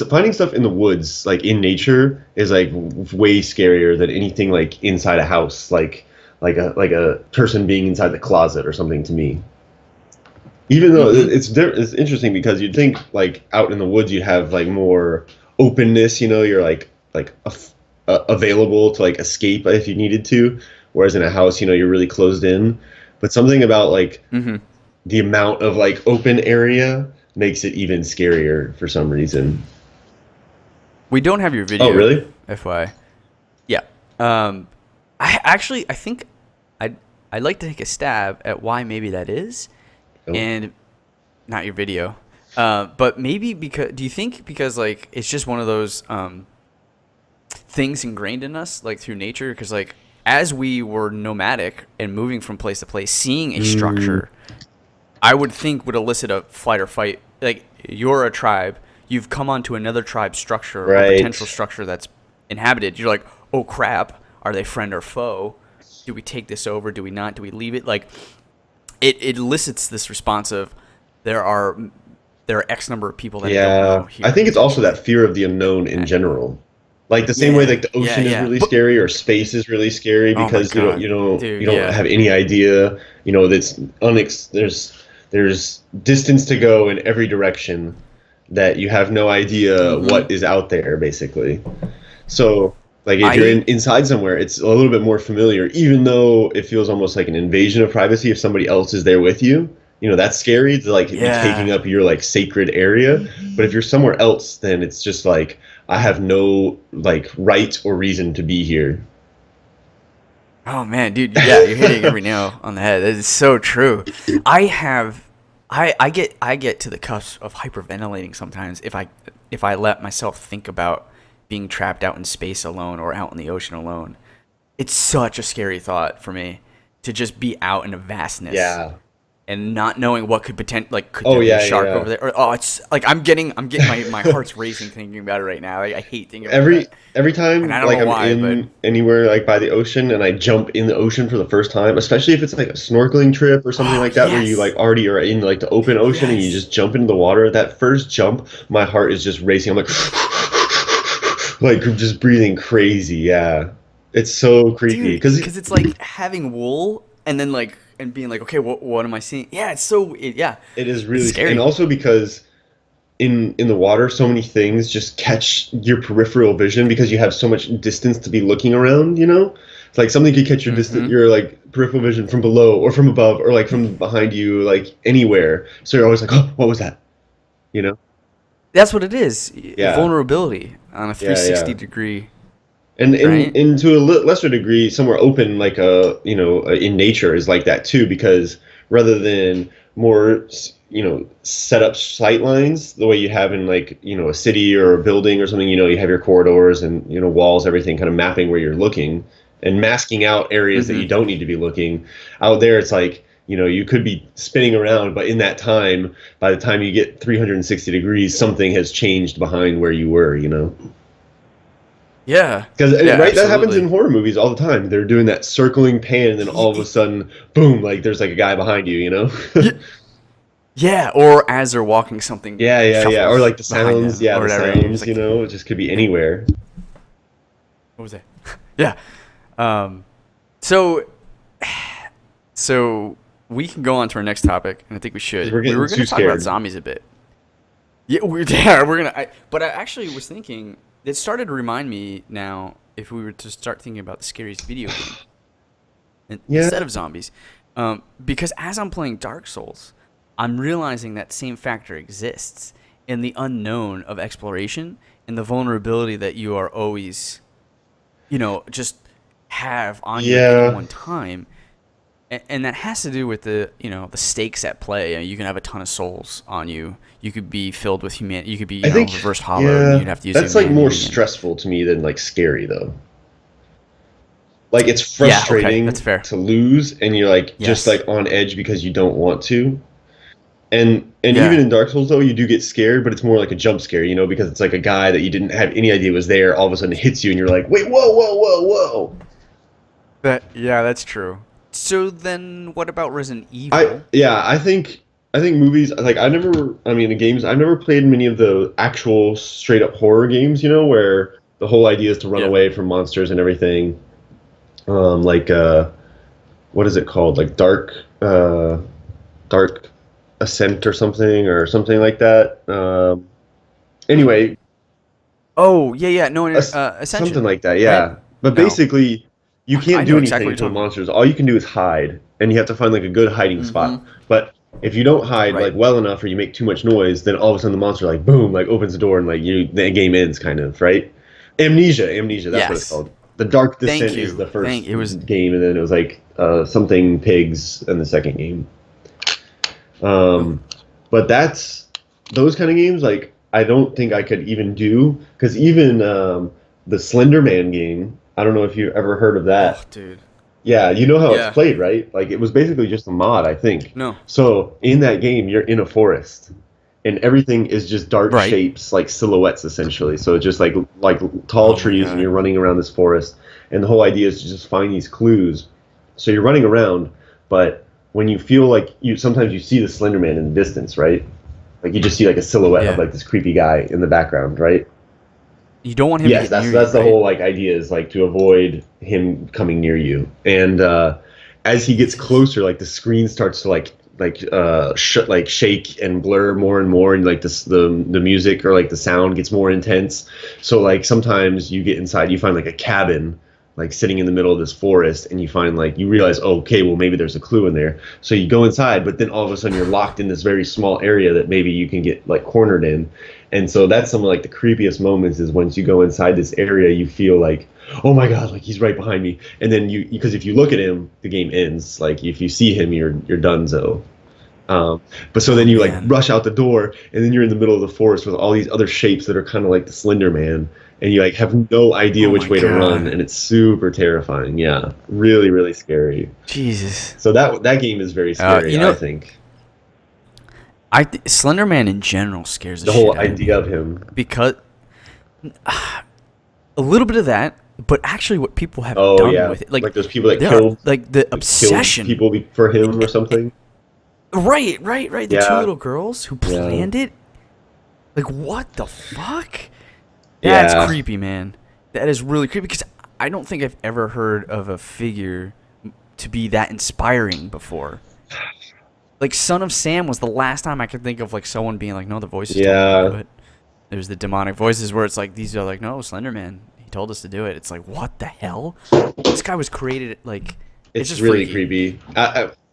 finding stuff in the woods, like in nature, is like way scarier than anything like inside a house, like a person being inside the closet or something to me. Even though Mm-hmm. it's interesting because you'd think like out in the woods you have like more openness, you're like available to like escape if you needed to, whereas in a house, you're really closed in. But something about like Mm-hmm. the amount of like open area makes it even scarier for some reason. We don't have your Oh, video, really? FY. Yeah. Um, I think I'd like to take a stab at why maybe that is, Oh. and not your video. But maybe because do you think because like it's just one of those things ingrained in us like through nature because like as we were nomadic and moving from place to place, seeing a Mm, structure I would think would elicit a flight or fight. Like you're a tribe, you've come onto another tribe's structure or potential right. structure that's inhabited. You're like, oh crap, are they friend or foe? Do we take this over? Do we not? Do we leave it? Like it elicits this response of there are there are X number of people that I don't know Yeah. I here think it's also that potentially. fear of the unknown in Uh, general. Like the same way Yeah, like the yeah, ocean is yeah. really But scary or space is really scary oh my because you don't god, you don't you dude, don't yeah. have any idea, that's there's distance to go in every direction that you have no idea Mm-hmm. what is out there basically. So, like if you're I inside somewhere, it's a little bit more familiar, even though it feels almost like an invasion of privacy if somebody else is there with you. That's scary to like be taking yeah. up your like sacred area. But if you're somewhere else, then it's just like I have no like right or reason to be here. Oh man, dude, yeah, you're hitting every nail on the head. That is so true. I have, I get to the cusp of hyperventilating sometimes if I let myself think about being trapped out in space alone or out in the ocean alone. It's such a scary thought for me to just be out in a vastness Yeah. and not knowing what could could Oh there be a yeah, yeah, shark over yeah. there? Or oh, it's like I'm getting my heart's racing thinking about it right now. Like, I hate thinking about every that, every and time I don't like know I'm why, but in anywhere like by the ocean and I jump in the ocean for the first time, especially if it's like a snorkeling trip or something oh like that where you like yes, already are in like the open ocean and you yes. just jump into the water, that first jump, my heart is just racing. I'm like like just breathing crazy. Yeah. It's so creepy Dude, because because it's like having wool and then like and being like, okay, what am I seeing? Yeah, yeah, it is it's really and scary. also because in the water so many things just catch your peripheral vision because you have so much distance to be looking around. It's like something could catch Mm-hmm. your like peripheral vision from below or from above or like from behind you, like anywhere, so you're always like, oh, what was that you know That's what it is. yeah, Vulnerability on a yeah, 360 yeah. degree, And in right? in to a lesser degree, somewhere open like in nature is like that too, because rather than more set up sight lines the way you have in like a city or a building or something, you have your corridors and walls, everything kind of mapping where you're looking and masking out areas that you Mm-hmm. don't need to be looking. Out there, it's like you could be spinning around, but in that time, by the time you get 360 degrees, something has changed behind where you were. Yeah. Because Yeah, right, that happens in absolutely. horror movies all the time. They're doing that circling pan, and then all of a sudden, boom! Like there's like a guy behind you. Yeah, yeah, or as they're walking, something Yeah, yeah, yeah. Or shuffles like the behind sounds. them Yeah, or the whatever, and you're just sounds. like, It just could be anywhere. what was that? Yeah. Um, so So we can go on to our next topic, and I think we should. We're We getting were going too to talk about scared. zombies a bit. Yeah, we're gonna. But I actually was thinking. It started to remind me now if we were to start thinking about the scariest video game Yeah. instead of zombies, because as I'm playing Dark Souls, I'm realizing that same factor exists in the unknown of exploration and the vulnerability that you are always, just have on you at any Yeah. one time. And that has to do with the stakes at play. You can have a ton of souls on you. You could be filled with humanity. You could be, I think, reverse hollowed, and yeah, you'd have to use that's like humanity more again. stressful to me than like scary though. Like it's Yeah, okay, that's frustrating fair. to lose, and you're like just Yes. like on edge because you don't want to. And even Yeah. in Dark Souls though, you do get scared, but it's more like a jump scare, because it's like a guy that you didn't have any idea was there. All of a sudden it hits you, and you're like, wait, whoa, whoa, whoa, whoa. Yeah, that's true. So then, what about Resident I Evil? yeah, I think movies like the games I've never played many of the actual straight up horror games, where the whole idea is to run Yeah. away from monsters and everything. Like what is it called? Like Dark Ascent or something like that. Anyway, Oh, yeah, yeah. No, something Ascension, like that, right? yeah. But No, basically, you I can't know do exactly anything what to the you're talking about. monsters. All you can do is hide, and you have to find like a good hiding spot. Mm-hmm. But if you don't hide Right. like well enough, or you make too much noise, then all of a sudden the monster like boom, like opens the door, and like the game ends, kind of, right? Amnesia, that's what it's Yes. called. The Dark Thank Descent is you. the first It was. game, and then it was like something pigs in the second game. Oh, But those kind of games. Like I don't think I could even do because even the Slender Man game. I don't know if you ever heard of oh, that. dude. Yeah, you know how it's Yeah. played, right? Like it was basically just a mod, I think. No. So in that game, you're in a forest, and everything is just dark Right. shapes, like silhouettes, essentially. So it's just like tall Oh my trees, and god. you're running around this forest, and the whole idea is to just find these clues. So you're running around, but when you feel like sometimes you see the Slender Man in the distance, right? Like you just see like a silhouette of Yeah. like this creepy guy in the background, right? You don't want him to Yes, get that's near you, that's the right? whole like idea is like to avoid him coming near you. And as he gets Jesus. closer, like the screen starts to like shake and blur more and more, and like the music or like the sound gets more intense. So like sometimes you get inside, you find like a cabin like sitting in the middle of this forest, and you find like you realize, oh, okay, well maybe there's a clue in there. So you go inside, but then all of a sudden you're locked in this very small area that maybe you can get like cornered in. And so that's some of like the creepiest moments is once you go inside this area, you feel like, oh my god, like he's right behind me. And then because if you look at him, the game ends. Like if you see him, you're donezo. But so Oh then you like man. rush out the door, and then you're in the middle of the forest with all these other shapes that are kind of like the Slender Man, and you like have no idea Oh which my way to run, god. and it's super terrifying. Yeah, really, really scary. Jesus. So that game is very scary, You I know, think. Slender Man in general scares the The shit whole out of idea me of him. because a little bit of that, but actually what people have Oh done yeah, with it, like like those people that there are killed like the that killed obsession. people for him or something. Right. The two Yeah, little girls who yeah, planned it. Like what the fuck? That's yeah. creepy, man. That is really creepy because I don't think I've ever heard of a figure to be that inspiring before. Like Son of Sam was the last time I could think of like someone being like, no, the voices told me to do Yeah, it. There's the demonic voices where it's like these are like, no, Slender Man, he told us to do it. It's like, what the hell? This guy was created like, it's it's just really freaky, creepy.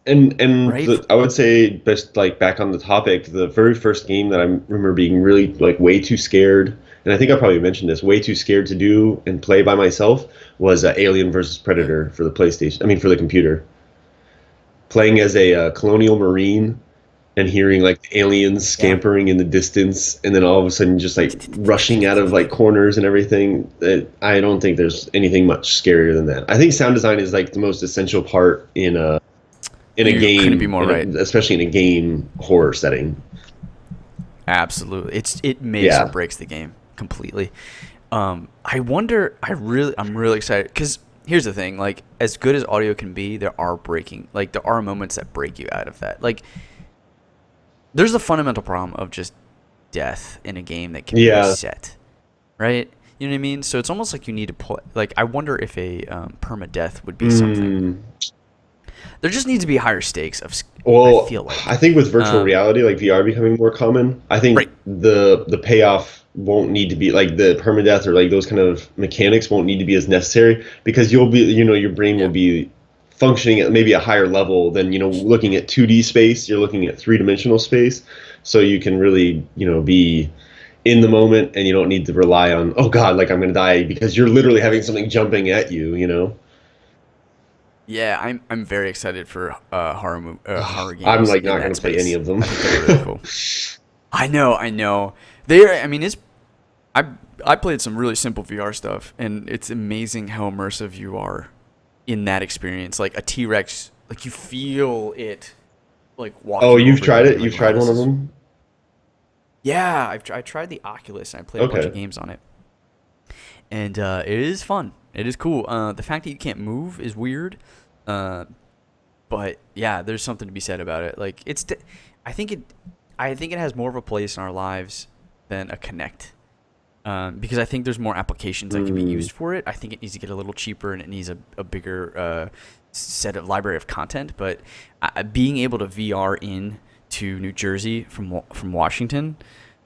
And right? I would say best like back on the topic, the very first game that I remember being really like way too scared, and I think I probably mentioned this, way too scared to do and play by myself was Alien versus Yeah. Predator for the PlayStation. I mean for the computer. Playing as a colonial marine and hearing like the aliens Yeah. scampering in the distance, and then all of a sudden just like rushing out of like corners and everything. I don't think there's anything much scarier than that. I think sound design is like the most essential part in a You couldn't be game, more right. especially in a game horror setting. Absolutely. It makes or Yeah, breaks the game completely. I wonder. I'm really excited because here's the thing. Like, as good as audio can be, there are moments that break you out of that. Like, there's a fundamental problem of just death in a game that can be yeah. reset, right? You know what I mean? So it's almost like you need to play. Like, I wonder if a permadeath would be something. Mm, There just needs to be higher stakes I Well, feel like. I think with virtual reality, like VR becoming more common, I think Right. the payoff won't need to be like the permadeath or like those kind of mechanics won't need to be as necessary because you'll be, your brain will Yeah. be functioning at maybe a higher level than, looking at 2D space, you're looking at three-dimensional space. So you can really, be in the moment and you don't need to rely on, oh God, like I'm going to die because you're literally having something jumping at you. Yeah, I'm very excited for horror I'm games like in not going that to play any space. of them. I think they're really cool. I know. I mean, I played some really simple VR stuff, and it's amazing how immersive you are in that experience. Like a T-Rex, like you feel it, like Oh, walking you've over tried you. it? You're You've like, wow, tried one this of is. them? Yeah, I tried the Oculus, and I played a bunch of Okay. games on it, and it is fun. It is cool. The fact that you can't move is weird. Uh, But yeah, there's something to be said about it. Like I think it, I think it has more of a place in our lives than a Connect, because I think there's more applications that can be Mm, used for it. I think it needs to get a little cheaper and it needs a bigger set of library of content. But being able to VR in to New Jersey from Washington,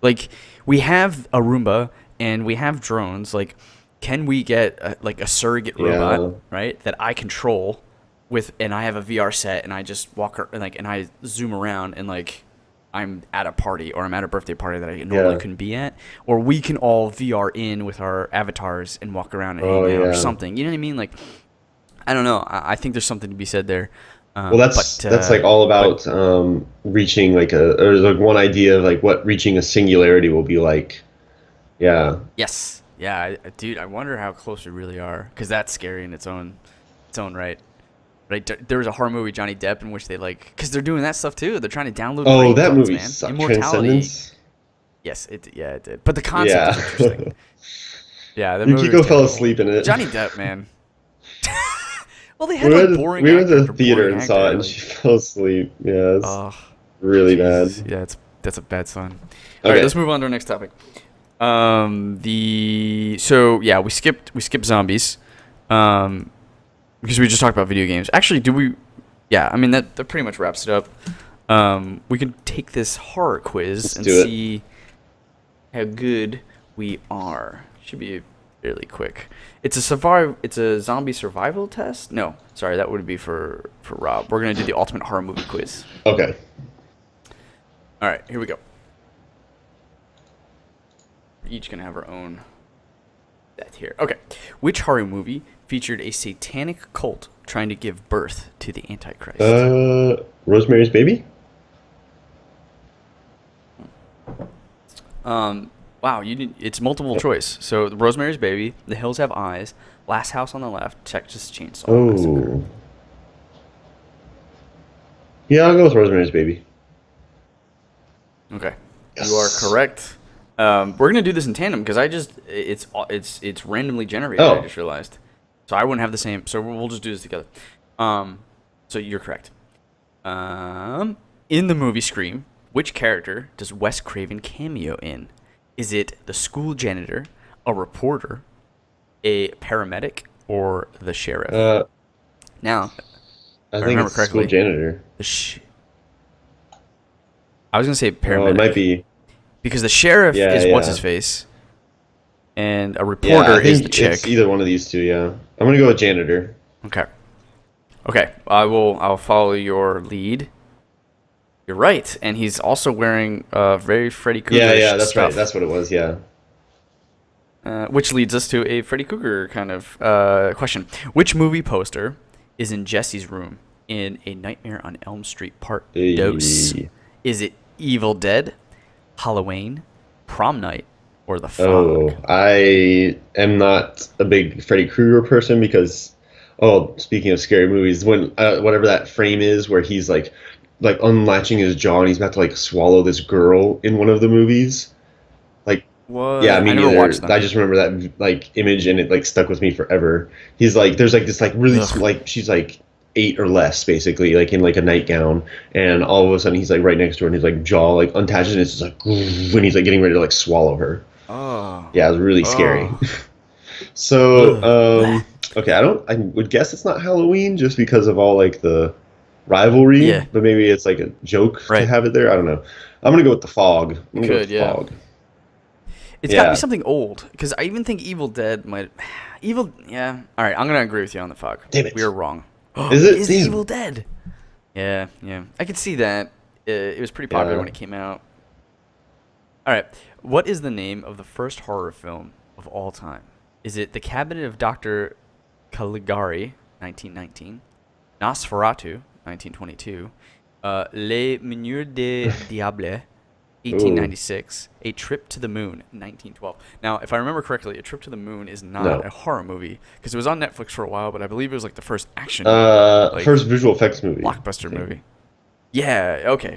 like we have a Roomba and we have drones. Like, can we get like a surrogate robot, yeah. right, that I control with, and I have a VR set, and I just and I zoom around, and like I'm at a party or I'm at a birthday party that I normally Yeah. couldn't be at, or we can all VR in with our avatars and walk around and Oh, hang out or yeah. something. You know what I mean? Like, I don't know. I think there's something to be said there. Well, that's like all But about reaching like or like one idea of like what reaching a singularity will be like. Yeah. yes, yeah, dude, I wonder how close we really are, because that's scary in its own right. Right, there was a horror movie, Johnny Depp, in which they because they're doing that stuff too. They're trying to download Oh, brain that parts, movie man. sucked. Immortality. Transcendence. Yes, it did. But the concept Yeah. is interesting. Yeah, the movie was Yukiko fell terrible. asleep in it. Johnny Depp, man. Well, they We had like went boring we went actor to after the theater boring and saw it, actor. and Like, she fell asleep. Yeah, it's oh, really Jesus. bad. Yeah, that's a bad sign. All right, Okay. let's move on to our next topic. The so yeah, we skipped zombies, because we just talked about video games. Actually, do we? Yeah, I mean that pretty much wraps it up. We can take this horror quiz Let's and do it. see how good we are. Should be fairly quick. It's a zombie survival test. No, sorry, that would be for Rob. We're gonna do the ultimate horror movie quiz. Okay. All right, here we go. We're each gonna have our own set here. Okay, which horror movie featured a satanic cult trying to give birth to the Antichrist? Rosemary's Baby? Wow, you did. It's multiple choice. So, Rosemary's Baby, The Hills Have Eyes, Last House on the Left, Texas Chainsaw Massacre. Oh. Yeah, I'll go with Rosemary's Baby. Okay, you are Yes. correct. We're gonna do this in tandem because it's randomly generated. I Oh. just realized, so I wouldn't have the same. So we'll just do this together. So you're correct. In the movie Scream, which character does Wes Craven cameo in? Is it the school janitor, a reporter, a paramedic, or the sheriff? Uh, Now, I I think remember it's the school correctly. janitor. I was gonna say Oh, it paramedic might be. because the sheriff Yeah, is what's yeah. his face, and a Yeah, reporter I is the think chick. it's either one of these two, yeah. I'm gonna go with janitor. Okay. Okay. I'll follow your lead. You're right, and he's also wearing very Freddy Krueger Yeah, that's right. stuff. That's what it was, yeah. Which leads us to a Freddy Krueger kind of question. Which movie poster is in Jesse's room in A Nightmare on Elm Street Part Dos? Eh. Is it Evil Dead, Halloween, Prom Night, or The Oh, Fog? I am not a big Freddy Krueger person because, oh, speaking of scary movies, when whatever that frame is where he's like unlatching his jaw and he's about to like swallow this girl in one of the movies, like, yeah, What? me I never neither. watched them. I just remember that like image and it like stuck with me forever. He's like, there's like this like really Ugh. like she's like 8 or less basically like in like a nightgown and all of a sudden he's like right next to her and his like jaw like unattaches and it's just like when he's like getting ready to like swallow her. Oh. Yeah, it was really scary. Oh. So, Ugh. okay, I would guess it's not Halloween just because of all like the rivalry, Yeah. but maybe it's like a joke to Right. have it there. I don't know. I'm gonna go with the Fog. I'm gonna go with Could, the yeah. Fog. It's got to Yeah. be something old, because I even think Evil Dead might. Evil, yeah. All right, I'm gonna agree with you on the Fog. Damn it. We are wrong. Is It it? is the Damn. Evil Dead. Yeah, yeah. I could see that. It was pretty popular Yeah. when it came out. All right. What is the name of the first horror film of all time? Is it The Cabinet of Dr. Caligari, 1919, Nosferatu, 1922, Les Meneurs de Diable, 1896, A Trip to the Moon, 1912. Now, if I remember correctly, A Trip to the Moon is not No. a horror movie because it was on Netflix for a while, but I believe it was like the first action like, First visual effects movie. blockbuster movie. Yeah, okay.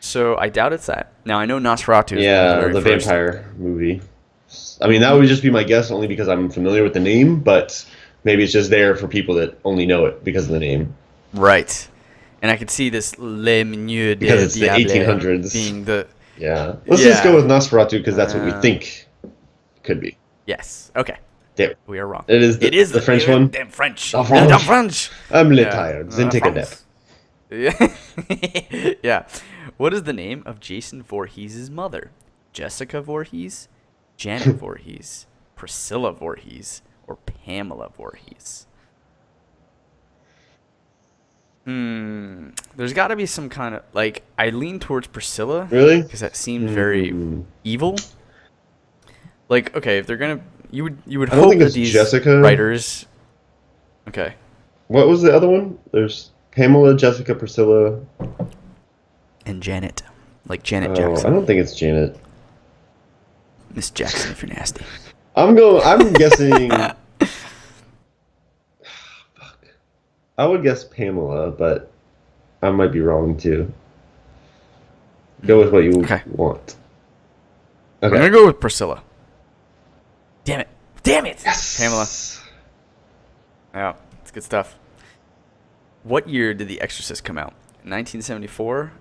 So I doubt it's that. Now, I know Nosferatu is one of Yeah, very the first. vampire movie. I mean, that would just be my guess only because I'm familiar with the name, but maybe it's just there for people that only know it because of the name. Right. And I could see this Les Meneurs de Because it's the Diable 1800s. being the... Yeah. Let's just go with Nosferatu because that's what we Uh, think it could be. Yes. Okay. Damn. We are wrong. It is the French one? Damn French. The French. Damn French. I'm a little Yeah. tired. Then take a nap. Yeah. Yeah. What is the name of Jason Voorhees' mother? Jessica Voorhees, Janet Voorhees, Priscilla Voorhees, or Pamela Voorhees? There's got to be some kind of like I lean towards Priscilla. Really? Because that seemed very evil. Like, okay, if they're gonna, you would I don't hope think that it's these Jessica. writers. Okay. What was the other one? There's Pamela, Jessica, Priscilla. And Janet, like Janet Oh, Jackson, I don't think it's Janet. Miss Jackson, if you're nasty. I'm guessing. Fuck. I would guess Pamela, but I might be wrong too. Go with what you want. I'm Okay. gonna go with Priscilla. Damn it! Yes. Pamela. Yeah, it's good stuff. What year did The Exorcist come out? 1974,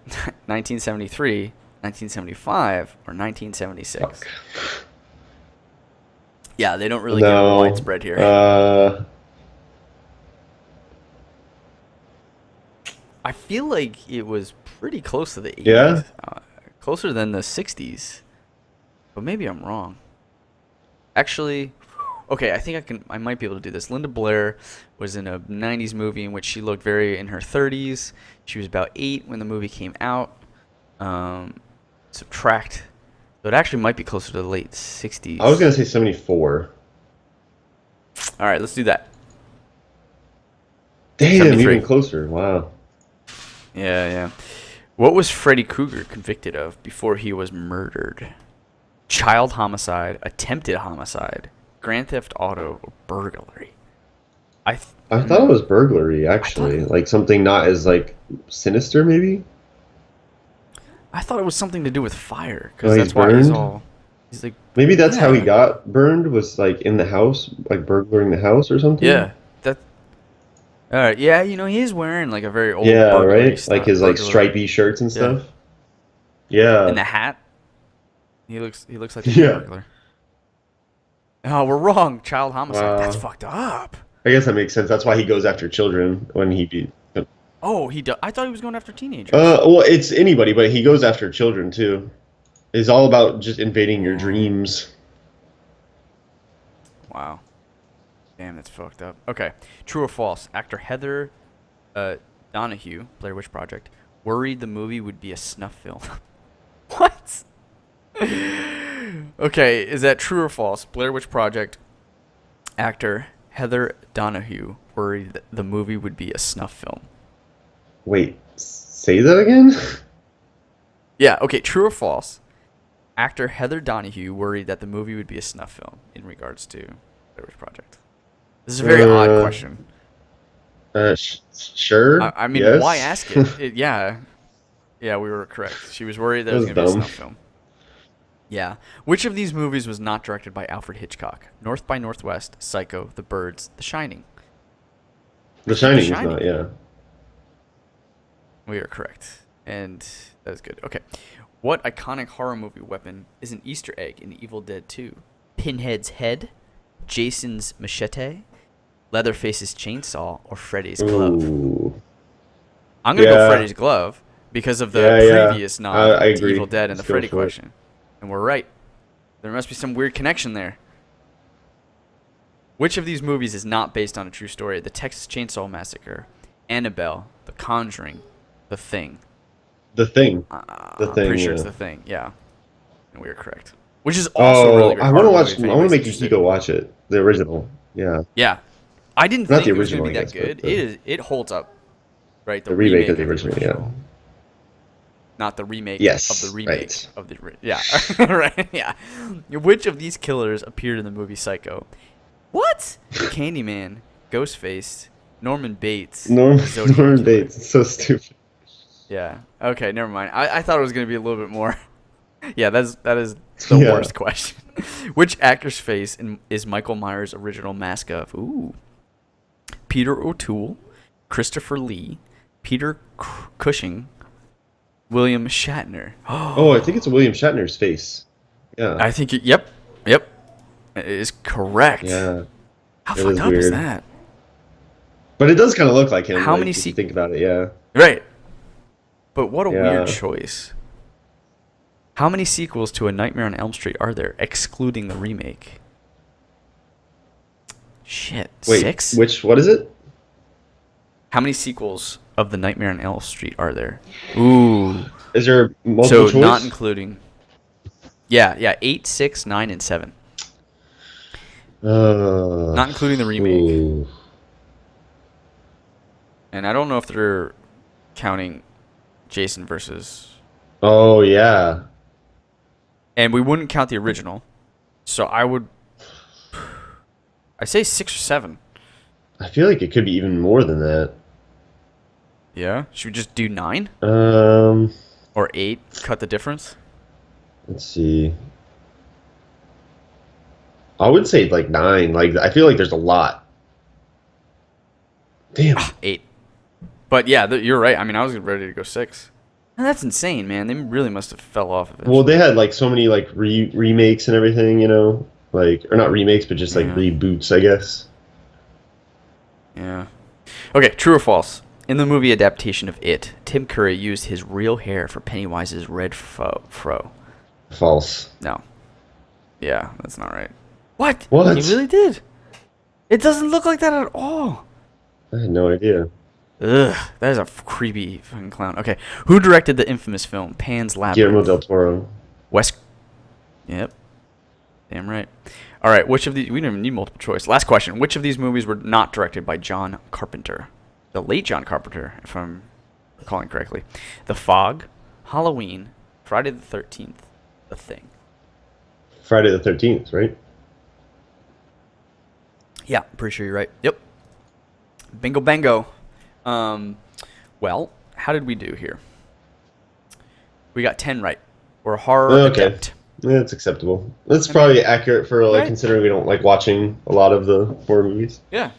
1973, 1975, or 1976? Fuck. Yeah, they don't really give a widespread here. I feel like it was pretty close to the 80s. Yeah? Closer than the 60s. But maybe I'm wrong. Actually, okay, I might be able to do this. Linda Blair was in a 90s movie in which she looked very in her 30s. She was about 8 when the movie came out. Subtract. So it actually might be closer to the late 60s. I was gonna say 74. All right, let's do that. Damn, 73. even closer. Wow. Yeah. What was Freddy Krueger convicted of before he was murdered? Child homicide, attempted homicide, grand theft auto, or burglary? I thought it was burglary, actually. Like something not as like sinister, maybe. I thought it was something to do with fire, Oh, because he's that's why he's burned? all. He's like. Maybe that's how he Yeah. got burned. Was like in the house, like burglaring the house or something. Yeah. That. All right. Yeah, he is wearing like a very old. Yeah, burglary right. style- Like his like burglary- stripy shirts and Yeah. stuff. Yeah. And the hat. He looks like a Yeah. burglar. Oh, we're wrong. Child homicide. Wow. That's fucked up. I guess that makes sense. That's why he goes after children when he be. Oh, I thought he was going after teenagers. Well, it's anybody, but he goes after children too. It's all about just invading your dreams. Wow. Damn, that's fucked up. Okay. True or false? Actor Heather Donahue, Blair Witch Project, worried the movie would be a snuff film. What? Okay, is that true or false? Blair Witch Project actor Heather Donahue worried that the movie would be a snuff film. Wait, say that again? Yeah, okay, true or false? Actor Heather Donahue worried that the movie would be a snuff film in regards to Blair Witch Project. This is a very odd question. Sure. I mean, yes. why ask it? Yeah, we were correct. She was worried that it was That going was to be a dumb. snuff film. Yeah. Which of these movies was not directed by Alfred Hitchcock? North by Northwest, Psycho, The Birds, The Shining. The Shining is Shining. not. Yeah. We are correct. And that is good. Okay. What iconic horror movie weapon is an Easter egg in Evil Dead 2? Pinhead's head, Jason's machete, Leatherface's chainsaw, or Freddy's glove? Ooh. I'm gonna go Freddy's Glove because of the previous nod I to agree. Evil Dead and Let's the Freddy go for it. question. And we're right. There must be some weird connection there. Which of these movies is not based on a true story? The Texas Chainsaw Massacre, Annabelle, The Conjuring, The Thing. The Thing. I'm pretty sure yeah. it's The Thing. Yeah, and we were correct. Which is also a really good. I want to watch. Movie, I want to make you go watch it. The original. Yeah. Yeah, I didn't Not think the it was going original, to be that good. It holds up. Right. The remake of the original. Yeah. Not the remake Yes, of the remake right. of the yeah. Right. Yeah. Which of these killers appeared in the movie Psycho? What? Candyman, Ghostface, Norman Bates. Norman Killer. Bates. It's so stupid. Yeah. Okay. Never mind. I thought it was going to be a little bit more. Yeah. That is the worst question. Which actor's face is Michael Myers' original mask of? Ooh. Peter O'Toole, Christopher Lee, Peter Cushing, William Shatner. Oh, I think it's William Shatner's face. Yeah. I think yep. It is correct. Yeah. How fucked up is that? But it does kind of look like him. How like, many if you think about it, yeah. Right. But what a weird choice. How many sequels to A Nightmare on Elm Street are there, excluding the remake? Shit. Wait, 6? what is it? How many sequels of The Nightmare on Elm Street are there? Ooh. Is there multiple choice? So not including. Yeah, 8, 6, 9, and 7. Not including the remake. Ooh. And I don't know if they're counting Jason versus. Oh yeah. And we wouldn't count the original, so I say 6 or 7. I feel like it could be even more than that. Yeah. Should we just do 9 Um. or 8? Cut the difference. Let's see. I would say like 9. Like I feel like there's a lot. Damn. 8. But yeah, you're right. I mean, I was ready to go 6. And that's insane, man. They really must have fell off of it. Well, they had like so many like remakes and everything, you know, like or not remakes, but just like reboots, I guess. Yeah. Okay, true or false? In the movie adaptation of It, Tim Curry used his real hair for Pennywise's red fro. False. No. Yeah, that's not right. What? What? He really did. It doesn't look like that at all. I had no idea. Ugh, that is a creepy fucking clown. Okay, who directed the infamous film Pan's Labyrinth? Guillermo del Toro. Yep. Damn right. All right, which of these... We don't even need multiple choice. Last question. Which of these movies were not directed by John Carpenter? The late John Carpenter, if I'm recalling correctly. The Fog, Halloween, Friday the 13th, The Thing. Friday the 13th, right? Yeah, pretty sure you're right. Yep. Bingo bango. Well, how did we do here? We got 10 right. We're horror adept. Yeah, it's acceptable. That's probably accurate for like considering we don't like watching a lot of the horror movies. Yeah.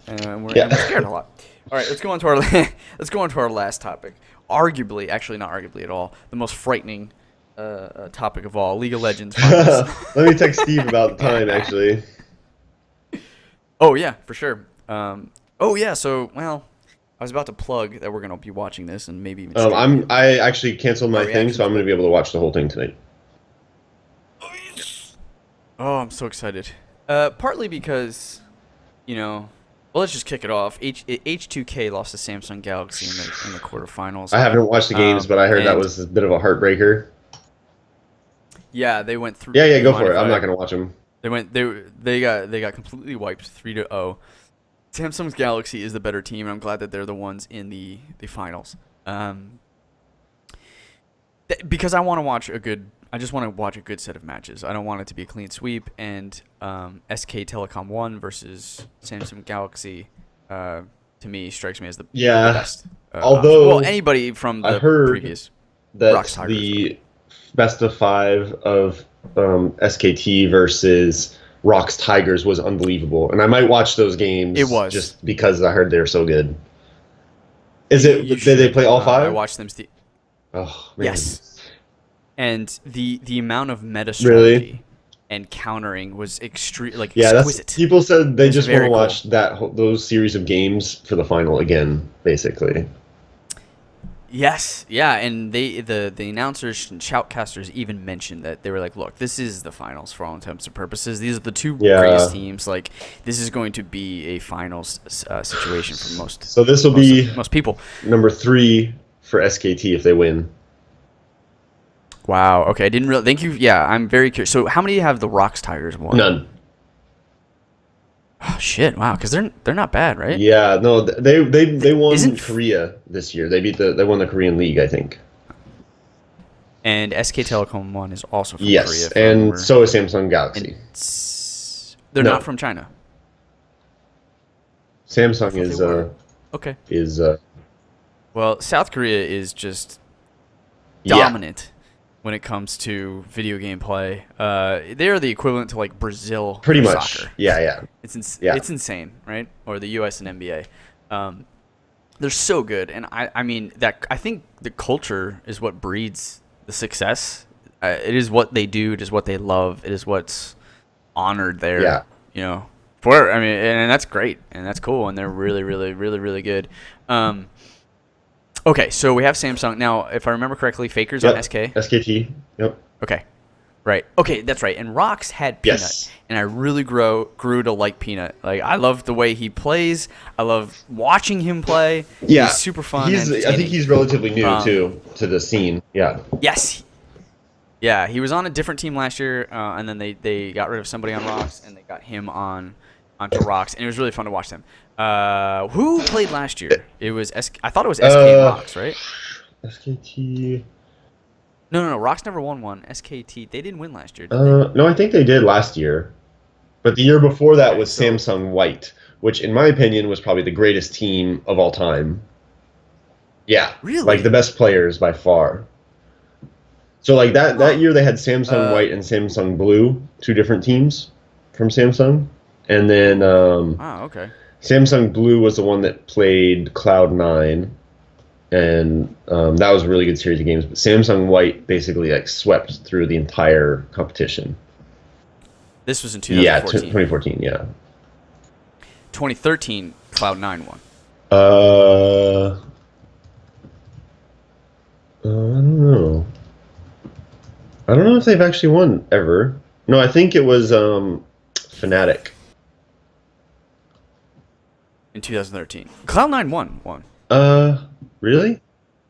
And we're scared a lot. All right, let's go on to our last topic. Arguably, actually not arguably at all, the most frightening topic of all, League of Legends finals. Let me text Steve about the time actually. Oh yeah, for sure. So I was about to plug that we're gonna be watching this and maybe even. I actually canceled my thing, so I'm gonna be able to watch the whole thing tonight. Oh, I'm so excited. Partly because, well, let's just kick it off. H2K lost to Samsung Galaxy in the quarterfinals. I haven't watched the games, but I heard that was a bit of a heartbreaker. Yeah, they went through. Yeah, go for it. I'm not gonna watch them. They got completely wiped 3-0. Samsung's Galaxy is the better team, and I'm glad that they're the ones in the finals. Because I want to watch I just want to watch a good set of matches. I don't want it to be a clean sweep. And SK Telecom 1 versus Samsung Galaxy, to me, strikes me as the best. Although anybody from the previous that Rocks Tigers the best of 5 of SKT versus Rocks Tigers was unbelievable, and I might watch those games. It was just because I heard they're so good. Did they play all 5? I watched them. Oh man. Yes. And the amount of meta strategy and countering was exquisite. People said they just want to watch those series of games for the final again, basically. Yes, yeah, and the announcers and shoutcasters even mentioned that they were like, "Look, this is the finals for all intents and purposes. These are the two greatest Yeah. teams. Like, this is going to be a finals situation for most. So this will be most people." number 3 for SKT if they win. Wow. Okay, I didn't really. Thank you. Yeah, I'm very curious. So, how many have the Rocks Tigers won? None. Oh shit! Wow, because they're not bad, right? Yeah, no, they won Isn't- Korea this year. They won the Korean League, I think. And SK Telecom one is also from Yes, Korea. if I and remember. so is Samsung Galaxy. They're No. not from China. Samsung they is were. Okay. Well, South Korea is just yeah. dominant when it comes to video game play. They are the equivalent to like Brazil Pretty for much. soccer. Yeah. It's insane, right? Or the U.S. and NBA. They're so good, and I mean that I think the culture is what breeds the success. It is what they do. It is what they love. It is what's honored there. Yeah. You know, for I mean, and that's great, and that's cool, and they're really, really, really, really good. Okay, so we have Samsung now. If I remember correctly, Faker's on SK. SKT. Yep. Okay, right. Okay, that's right. And Rox had Peanut, Yes. and I really grew to like Peanut. Like I love the way he plays. I love watching him play. Yeah. He's super fun. I think he's relatively new too to the scene. Yeah. Yes. Yeah, he was on a different team last year, and then they got rid of somebody on Rox, and they got him onto Rox, and it was really fun to watch them. Who played last year? It was I thought it was SK and Rox, right? SKT. No. Rox never won one. SKT, they didn't win last year, did they? No, I think they did last year. But the year before that was so- Samsung White, which in my opinion was probably the greatest team of all time. Yeah. Really? Like the best players by far. So like that year they had Samsung White and Samsung Blue, two different teams from Samsung. And then Okay. Samsung Blue was the one that played Cloud9, and that was a really good series of games. But Samsung White basically like swept through the entire competition. This was in 2014. 2014, yeah. 2013, Cloud9 won. I don't know. I don't know if they've actually won ever. No, I think it was Fnatic. In 2013, Cloud9 won. Really?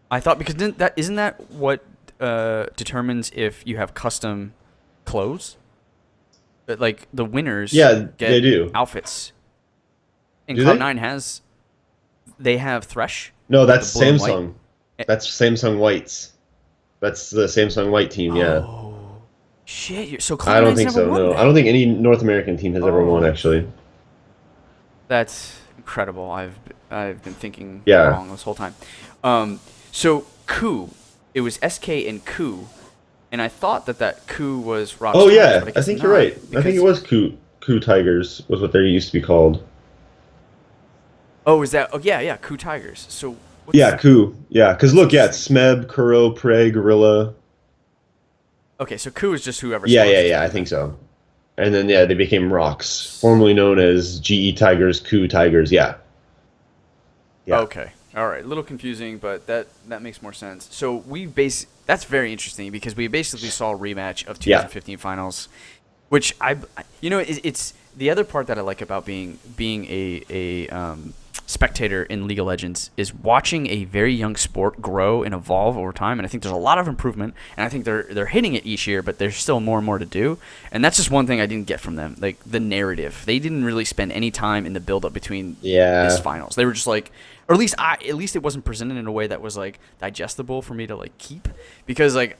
I thought because isn't that what determines if you have custom clothes? But like the winners, Yeah, get they do. outfits. And Do they? Cloud9 they have Thresh. No, that's the blue and Samsung. That's Samsung Whites. That's the Samsung White team, yeah. Oh, shit! So Cloud9's I don't think never so, won no. that. I don't think any North American team has ever won, actually. That's incredible. I've been thinking Yeah. wrong this whole time. So Ku, it was SK and Ku, and I thought that Ku was Rock. Oh, Stars, yeah, but I guess think not, you're right. I think because- it was Ku Tigers was what they used to be called. Oh, is that? Oh, yeah, Ku Tigers. So. What's Yeah, Ku. Yeah, because look, yeah, it's Smeb, Kuro, Prey, Gorilla. Okay, so Ku is just whoever. Yeah, sponsors them. I think so. And then, yeah, they became Rocks, formerly known as GE Tigers, Ku Tigers, yeah. Okay. All right. A little confusing, but that makes more sense. So that's very interesting because we basically saw a rematch of 2015 finals, which it's the other part that I like about being a spectator in League of Legends is watching a very young sport grow and evolve over time. And I think there's a lot of improvement, and I think they're hitting it each year, but there's still more and more to do. And that's just one thing I didn't get from them, like the narrative. They didn't really spend any time in the build up between this finals. They were just like, or at least it wasn't presented in a way that was like digestible for me to like keep, because like,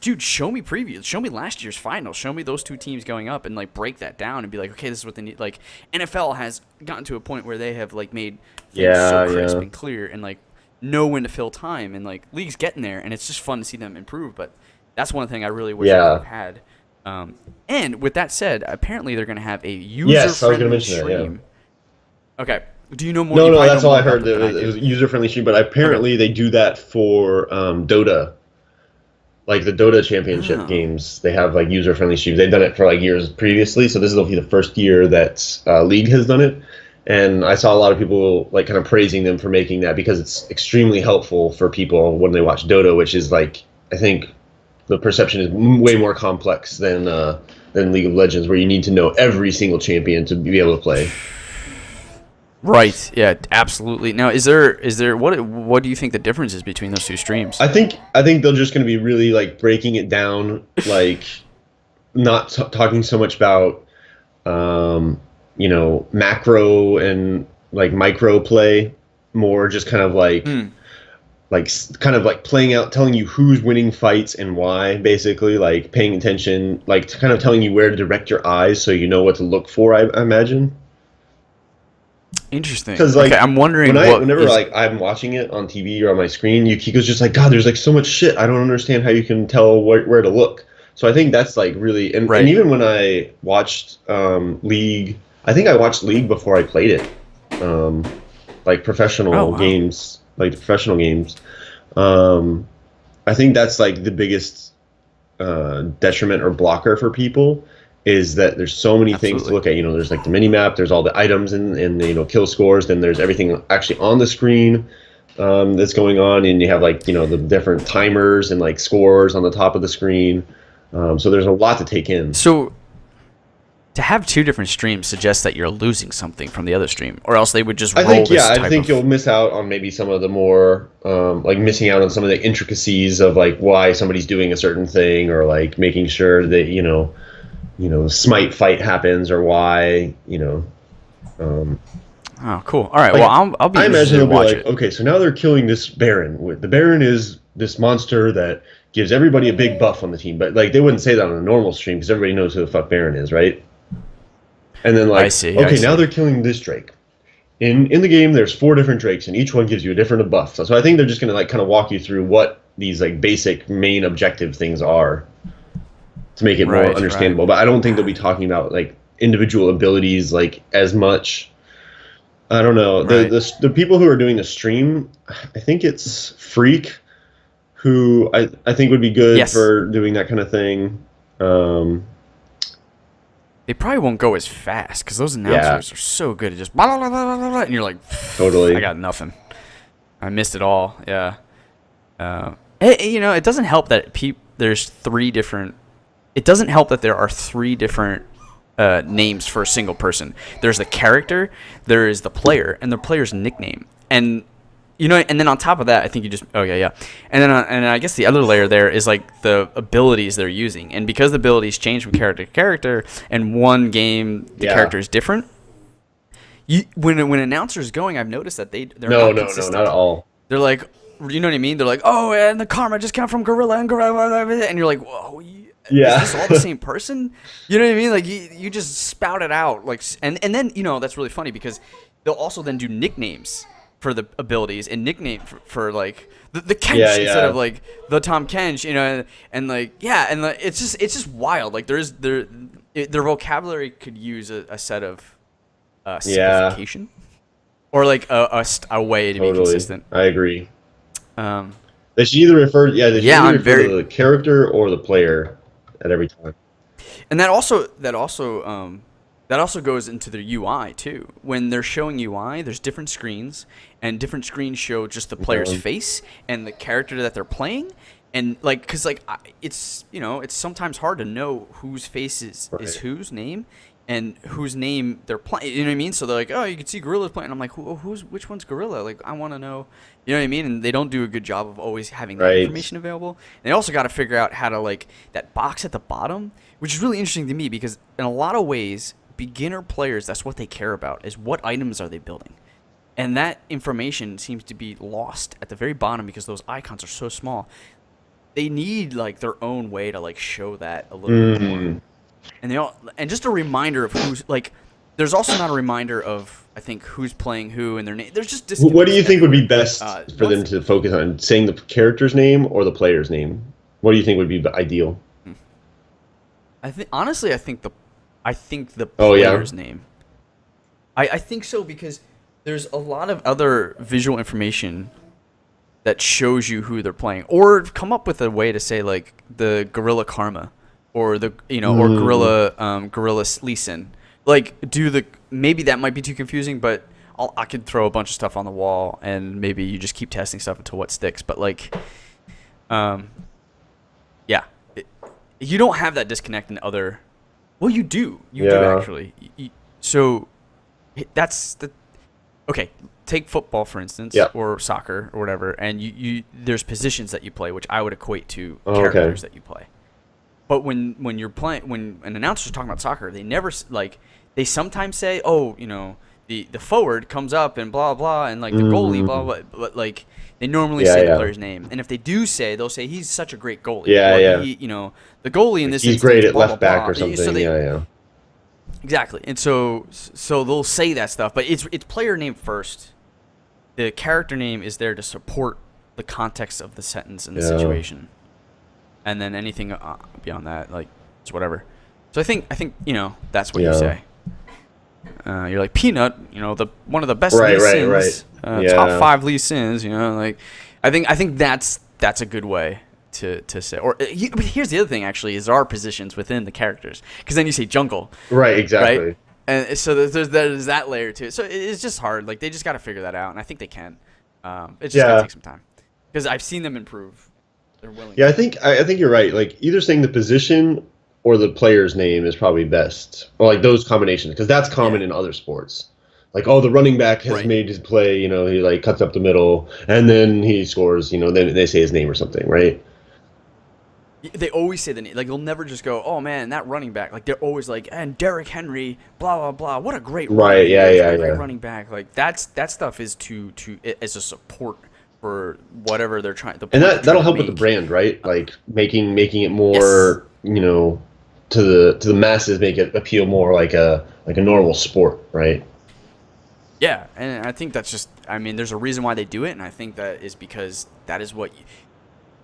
dude, show me previews, show me last year's finals, show me those two teams going up, and like break that down and be like, okay, this is what they need. Like NFL has gotten to a point where they have like made things so crisp and clear, and like know when to fill time, and like league's getting there, and it's just fun to see them improve. But that's one thing I really wish I would have had. And with that said, apparently they're going to have a user-friendly stream. Okay. Do you know more? No, that's all I heard. It was user-friendly stream, but apparently they do that for Dota. Like the Dota championship games, they have like user-friendly streams. They've done it for like years previously, so this will be the first year that League has done it. And I saw a lot of people like kind of praising them for making that because it's extremely helpful for people when they watch Dota, which is like I think the perception is way more complex than League of Legends, where you need to know every single champion to be able to play. Right. Yeah. Absolutely. Now, is there what do you think the difference is between those two streams? I think they're just going to be really like breaking it down, like not talking so much about macro and like micro play, more just kind of like kind of like playing out, telling you who's winning fights and why, basically like paying attention, like kind of telling you where to direct your eyes so you know what to look for. I imagine. Interesting. Because like I'm wondering whenever like I'm watching it on TV or on my screen, Yukiko's just like, God, there's like so much shit. I don't understand how you can tell where to look. So I think that's like really and even when I watched League, I think I watched League before I played it, like professional games, like professional games. I think that's like the biggest detriment or blocker for people. Is that there's so many things to look at. There's like the mini map, there's all the items and the kill scores, then there's everything actually on the screen that's going on, and you have like the different timers and like scores on the top of the screen. So there's a lot to take in. So to have two different streams suggests that you're losing something from the other stream, or else they would just roll I think you'll miss out on maybe some of the more like missing out on some of the intricacies of like why somebody's doing a certain thing, or like making sure that the smite fight happens, or why, oh, cool. All right. Like, well, I'll be. I imagine they'll be like, okay, so now they're killing this Baron. The Baron is this monster that gives everybody a big buff on the team, but like they wouldn't say that on a normal stream because everybody knows who the fuck Baron is, right? And then like, now they're killing this Drake. In the game, there's 4 different Drakes, and each one gives you a different buff. So I think they're just gonna like kind of walk you through what these like basic main objective things are, to make it more understandable. But I don't think they'll be talking about like individual abilities like as much. I don't know. The people who are doing the stream, I think it's Freak, who I think would be good for doing that kind of thing. They probably won't go as fast because those announcers are so good at just blah, blah, blah, blah, blah, and you're like, totally, I got nothing. I missed it all. Yeah. It doesn't help that there's 3 different. It doesn't help that there are 3 different names for a single person. There's the character, there is the player, and the player's nickname. And and then on top of that, I think you just and then and I guess the other layer there is like the abilities they're using. And because the abilities change from character to character, and one game the character is different. When an announcer is going, I've noticed that they're not consistent. No, not at all. They're like, you know what I mean? They're like, oh, and the karma just came from Gorilla, and you're like, whoa. Yeah. Is this all the same person? You know what I mean? Like you just spout it out, like, and then that's really funny because they'll also then do nicknames for the abilities and nickname for like the Kench instead of like the Tom Kench, and like and like, it's just wild. Like their vocabulary could use a set of simplification or like a way to be consistent. I agree. They should either refer to the character or the player at every time. And that also goes into their UI too. When they're showing UI, there's different screens, and different screens show just the player's face and the character that they're playing. And like, cause like it's sometimes hard to know whose face is whose name and whose name they're playing. You know what I mean? So they're like, oh, you can see Gorilla's playing. I'm like, which one's Gorilla? Like, I want to know. You know what I mean? And they don't do a good job of always having that information available. And they also got to figure out how to like that box at the bottom, which is really interesting to me because in a lot of ways, beginner players, that's what they care about is what items are they building. And that information seems to be lost at the very bottom because those icons are so small. They need like their own way to like show that a little bit more. And just a reminder of who's like. There's also not a reminder of I think who's playing who and their name. There's just what do you think would be best for them to focus on? Saying the character's name or the player's name? What do you think would be ideal? I think the player's name. I think so because there's a lot of other visual information that shows you who they're playing, or come up with a way to say like the Gorilla Karma, or the or Gorilla Lee Sin. Like do the maybe that might be too confusing, but I could throw a bunch of stuff on the wall, and maybe you just keep testing stuff until what sticks. But like, yeah, you don't have that disconnect in other. Well, you do. You do actually. So that's the. Okay, take football for instance, or soccer or whatever, and you there's positions that you play, which I would equate to characters that you play. But when you're playing, when an announcer's talking about soccer, they never like. They sometimes say, oh, you know, the forward comes up and blah blah, and like the goalie blah blah, but like they normally say the player's name, and if they do say, they'll say he's such a great goalie. He, you know, the goalie in this he's instance, great at blah, left blah, back blah. or something. So exactly, and so they'll say that stuff, but it's player name first. The character name is there to support the context of the sentence and the situation, and then anything beyond that, like, it's whatever. So I think you know that's what you say. You're like Peanut, you know, one of the best Lee Sins, top 5 Lee Sins, you know, like I think that's a good way to say. Or but here's the other thing actually is our positions within the characters, because then you say jungle, right? Exactly. Right? And so there's that layer to it. So it's just hard. Like they just got to figure that out, and I think they can. It's just gonna take some time because I've seen them improve. They're willing. Yeah, I think you're right. Like either saying the position or the player's name is probably best, or like those combinations, because that's common in other sports. Like, oh, the running back has made his play, you know, he like cuts up the middle and then he scores, you know, then they say his name or something, right? They always say the name. Like they'll never just go, oh man, that running back. Like they're always like, and Derrick Henry, blah blah blah. What a great great running back. Like that stuff is to as a support for whatever they're trying. And that'll help with the brand, right? Like making it more, you know, to the masses, make it appeal more like a normal sport, right? Yeah, and I think that's just, I mean, there's a reason why they do it, and I think that is because that is what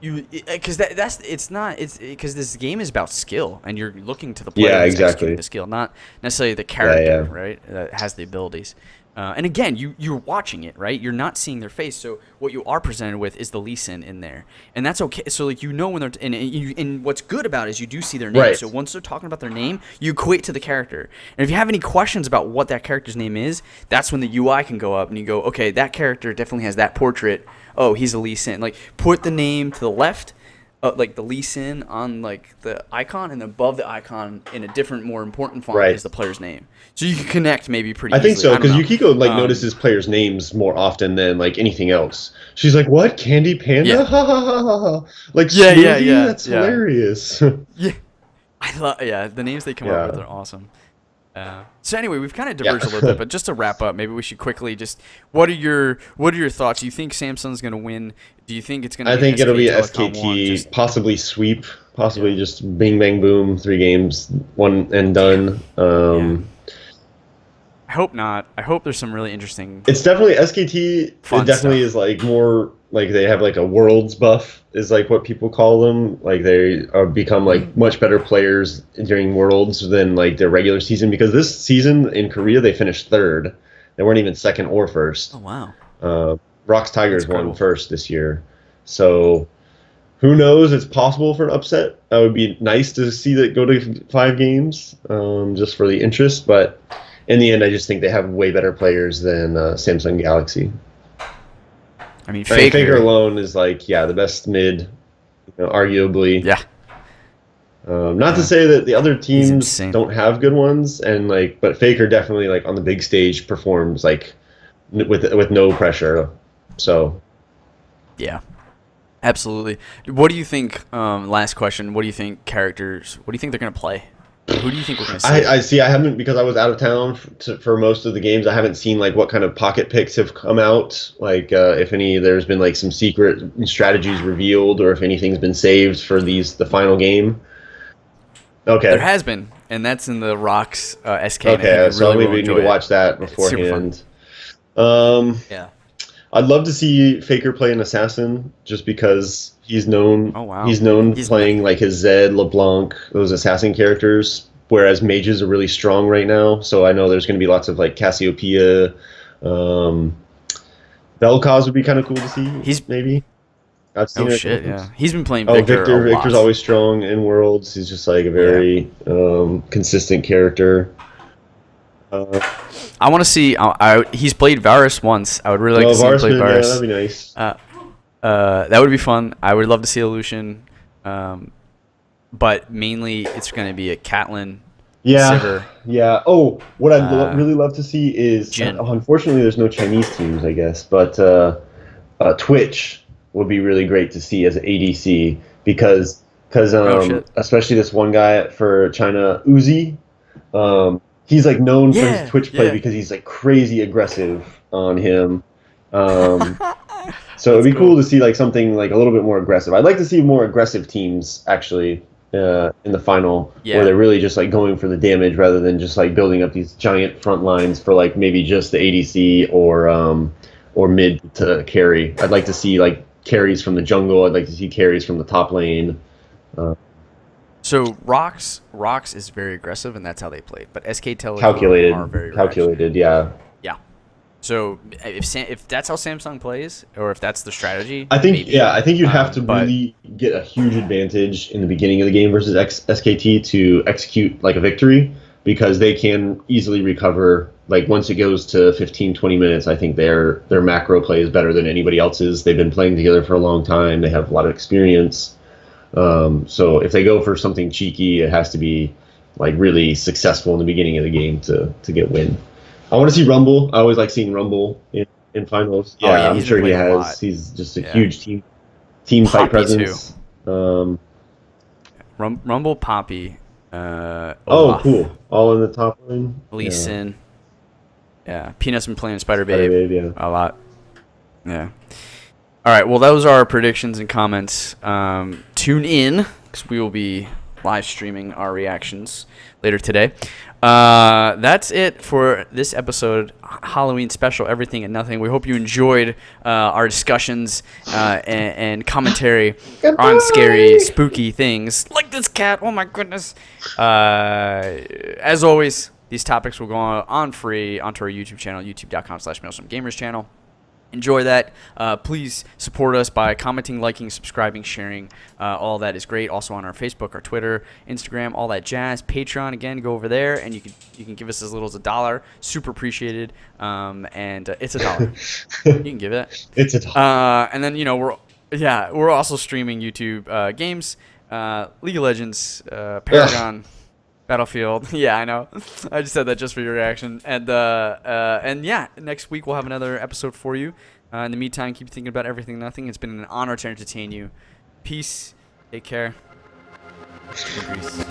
because it's because this game is about skill, and you're looking to the player who's executing the skill, not necessarily the character, right? That has the abilities. And again, you're watching it, right? You're not seeing their face, so what you are presented with is the Lee Sin in there, and that's okay. So like, you know, when they're and what's good about it is you do see their name. Right. So once they're talking about their name, you equate to the character. And if you have any questions about what that character's name is, that's when the UI can go up, and you go, okay, that character definitely has that portrait. Oh, he's a Lee Sin. Like, put the name to the left, like the Lee Sin on like the icon, and above the icon in a different, more important font is the player's name. So you can connect maybe pretty easily. I think so, because Yukiko notices players' names more often than like anything else. She's like, "What? Candy Panda? Yeah. Ha ha ha ha ha!" Like, Smoothie? That's hilarious. Yeah, I love. Yeah, the names they come up with are awesome. So anyway, we've kind of diverged a little bit, but just to wrap up, maybe we should quickly just what are your thoughts? Do you think Samsung's going to win? Do you think it's going to? I think it'll be SKT, possibly sweep, possibly just bing bang boom, 3 games, 1 and done. I hope not. I hope there's some really interesting. It's definitely SKT. It definitely is like more like they have like a worlds buff is like what people call them. Like they are become like much better players during worlds than like their regular season, because this season in Korea they finished 3rd. They weren't even 2nd or 1st. Oh wow. Rocks Tigers won 1st this year. So who knows? It's possible for an upset. That would be nice to see that go to 5 games, just for the interest, but in the end, I just think they have way better players than Samsung Galaxy. I mean, Faker alone is like, the best mid, you know, arguably. Yeah. Not to say that the other teams don't have good ones, and like, but Faker definitely like on the big stage performs like with no pressure. So. Yeah. Absolutely. What do you think? Last question. What do you think characters? What do you think they're gonna play? Who do you think we're going to see? I haven't, because I was out of town for most of the games. I haven't seen like what kind of pocket picks have come out. Like if any, there's been like some secret strategies revealed, or if anything's been saved for the final game. Okay. There has been, and that's in the Rocks SK. Okay, so maybe we need to watch that beforehand. Yeah. I'd love to see Faker play an assassin, just because he's known. Oh wow. He's playing like his Zed, LeBlanc, those assassin characters. Whereas mages are really strong right now, so I know there's going to be lots of like Cassiopeia. Vel'Koz would be kind of cool to see. Maybe. I've seen he's been playing Victor. Victor's always strong in Worlds. He's just like a very consistent character. I want to see. He's played Varus once. I would really like to see him play Varus. Yeah, that'd be nice. That would be fun. I would love to see Illusion, but mainly it's going to be a Catelyn. Yeah, Sivir. yeah. Oh, what I'd really love to see is, unfortunately, there's no Chinese teams, I guess, but Twitch would be really great to see as an ADC because especially this one guy for China, Uzi, he's like known for his Twitch play because he's like crazy aggressive on him. So it'd be cool to see like something like a little bit more aggressive. I'd like to see more aggressive teams actually. In the final, where they're really just like going for the damage rather than just like building up these giant front lines for like maybe just the ADC or mid to carry. I'd like to see like carries from the jungle. I'd like to see carries from the top lane. So Rox is very aggressive, and that's how they play. But SK Telecom are very calculated, yeah. So if that's how Samsung plays, or if that's the strategy, I think you'd have to really get a huge advantage in the beginning of the game versus SKT to execute like a victory, because they can easily recover. Like once it goes to 15-20 minutes, I think their macro play is better than anybody else's. They've been playing together for a long time. They have a lot of experience. So if they go for something cheeky, it has to be like really successful in the beginning of the game to get win. I want to see Rumble. I always like seeing Rumble in finals. Yeah, I'm sure he has. He's just a huge team fight presence. Rumble, Poppy. Cool. All in the top lane. Lee Sin. Yeah. Peanut's been playing Spider Babe a lot. Yeah. All right. Well, those are our predictions and comments. Tune in because we will be live streaming our reactions later today. That's it for this episode, Halloween special, Everything and Nothing. We hope you enjoyed our discussions and commentary on scary, spooky things like this cat. Oh my goodness! As always, these topics will go on free onto our YouTube channel, youtube.com/Maelstrom Gamers channel. Enjoy that. Please support us by commenting, liking, subscribing, sharing. All that is great. Also on our Facebook, our Twitter, Instagram, all that jazz. Patreon, again, go over there and you can give us as little as $1. Super appreciated. And it's $1. You can give it. It's $1. And then we're also streaming YouTube games, League of Legends, Paragon. Battlefield. Yeah, I know. I just said that just for your reaction. And yeah, next week we'll have another episode for you. In the meantime, keep thinking about everything and nothing. It's been an honor to entertain you. Peace. Take care. Peace.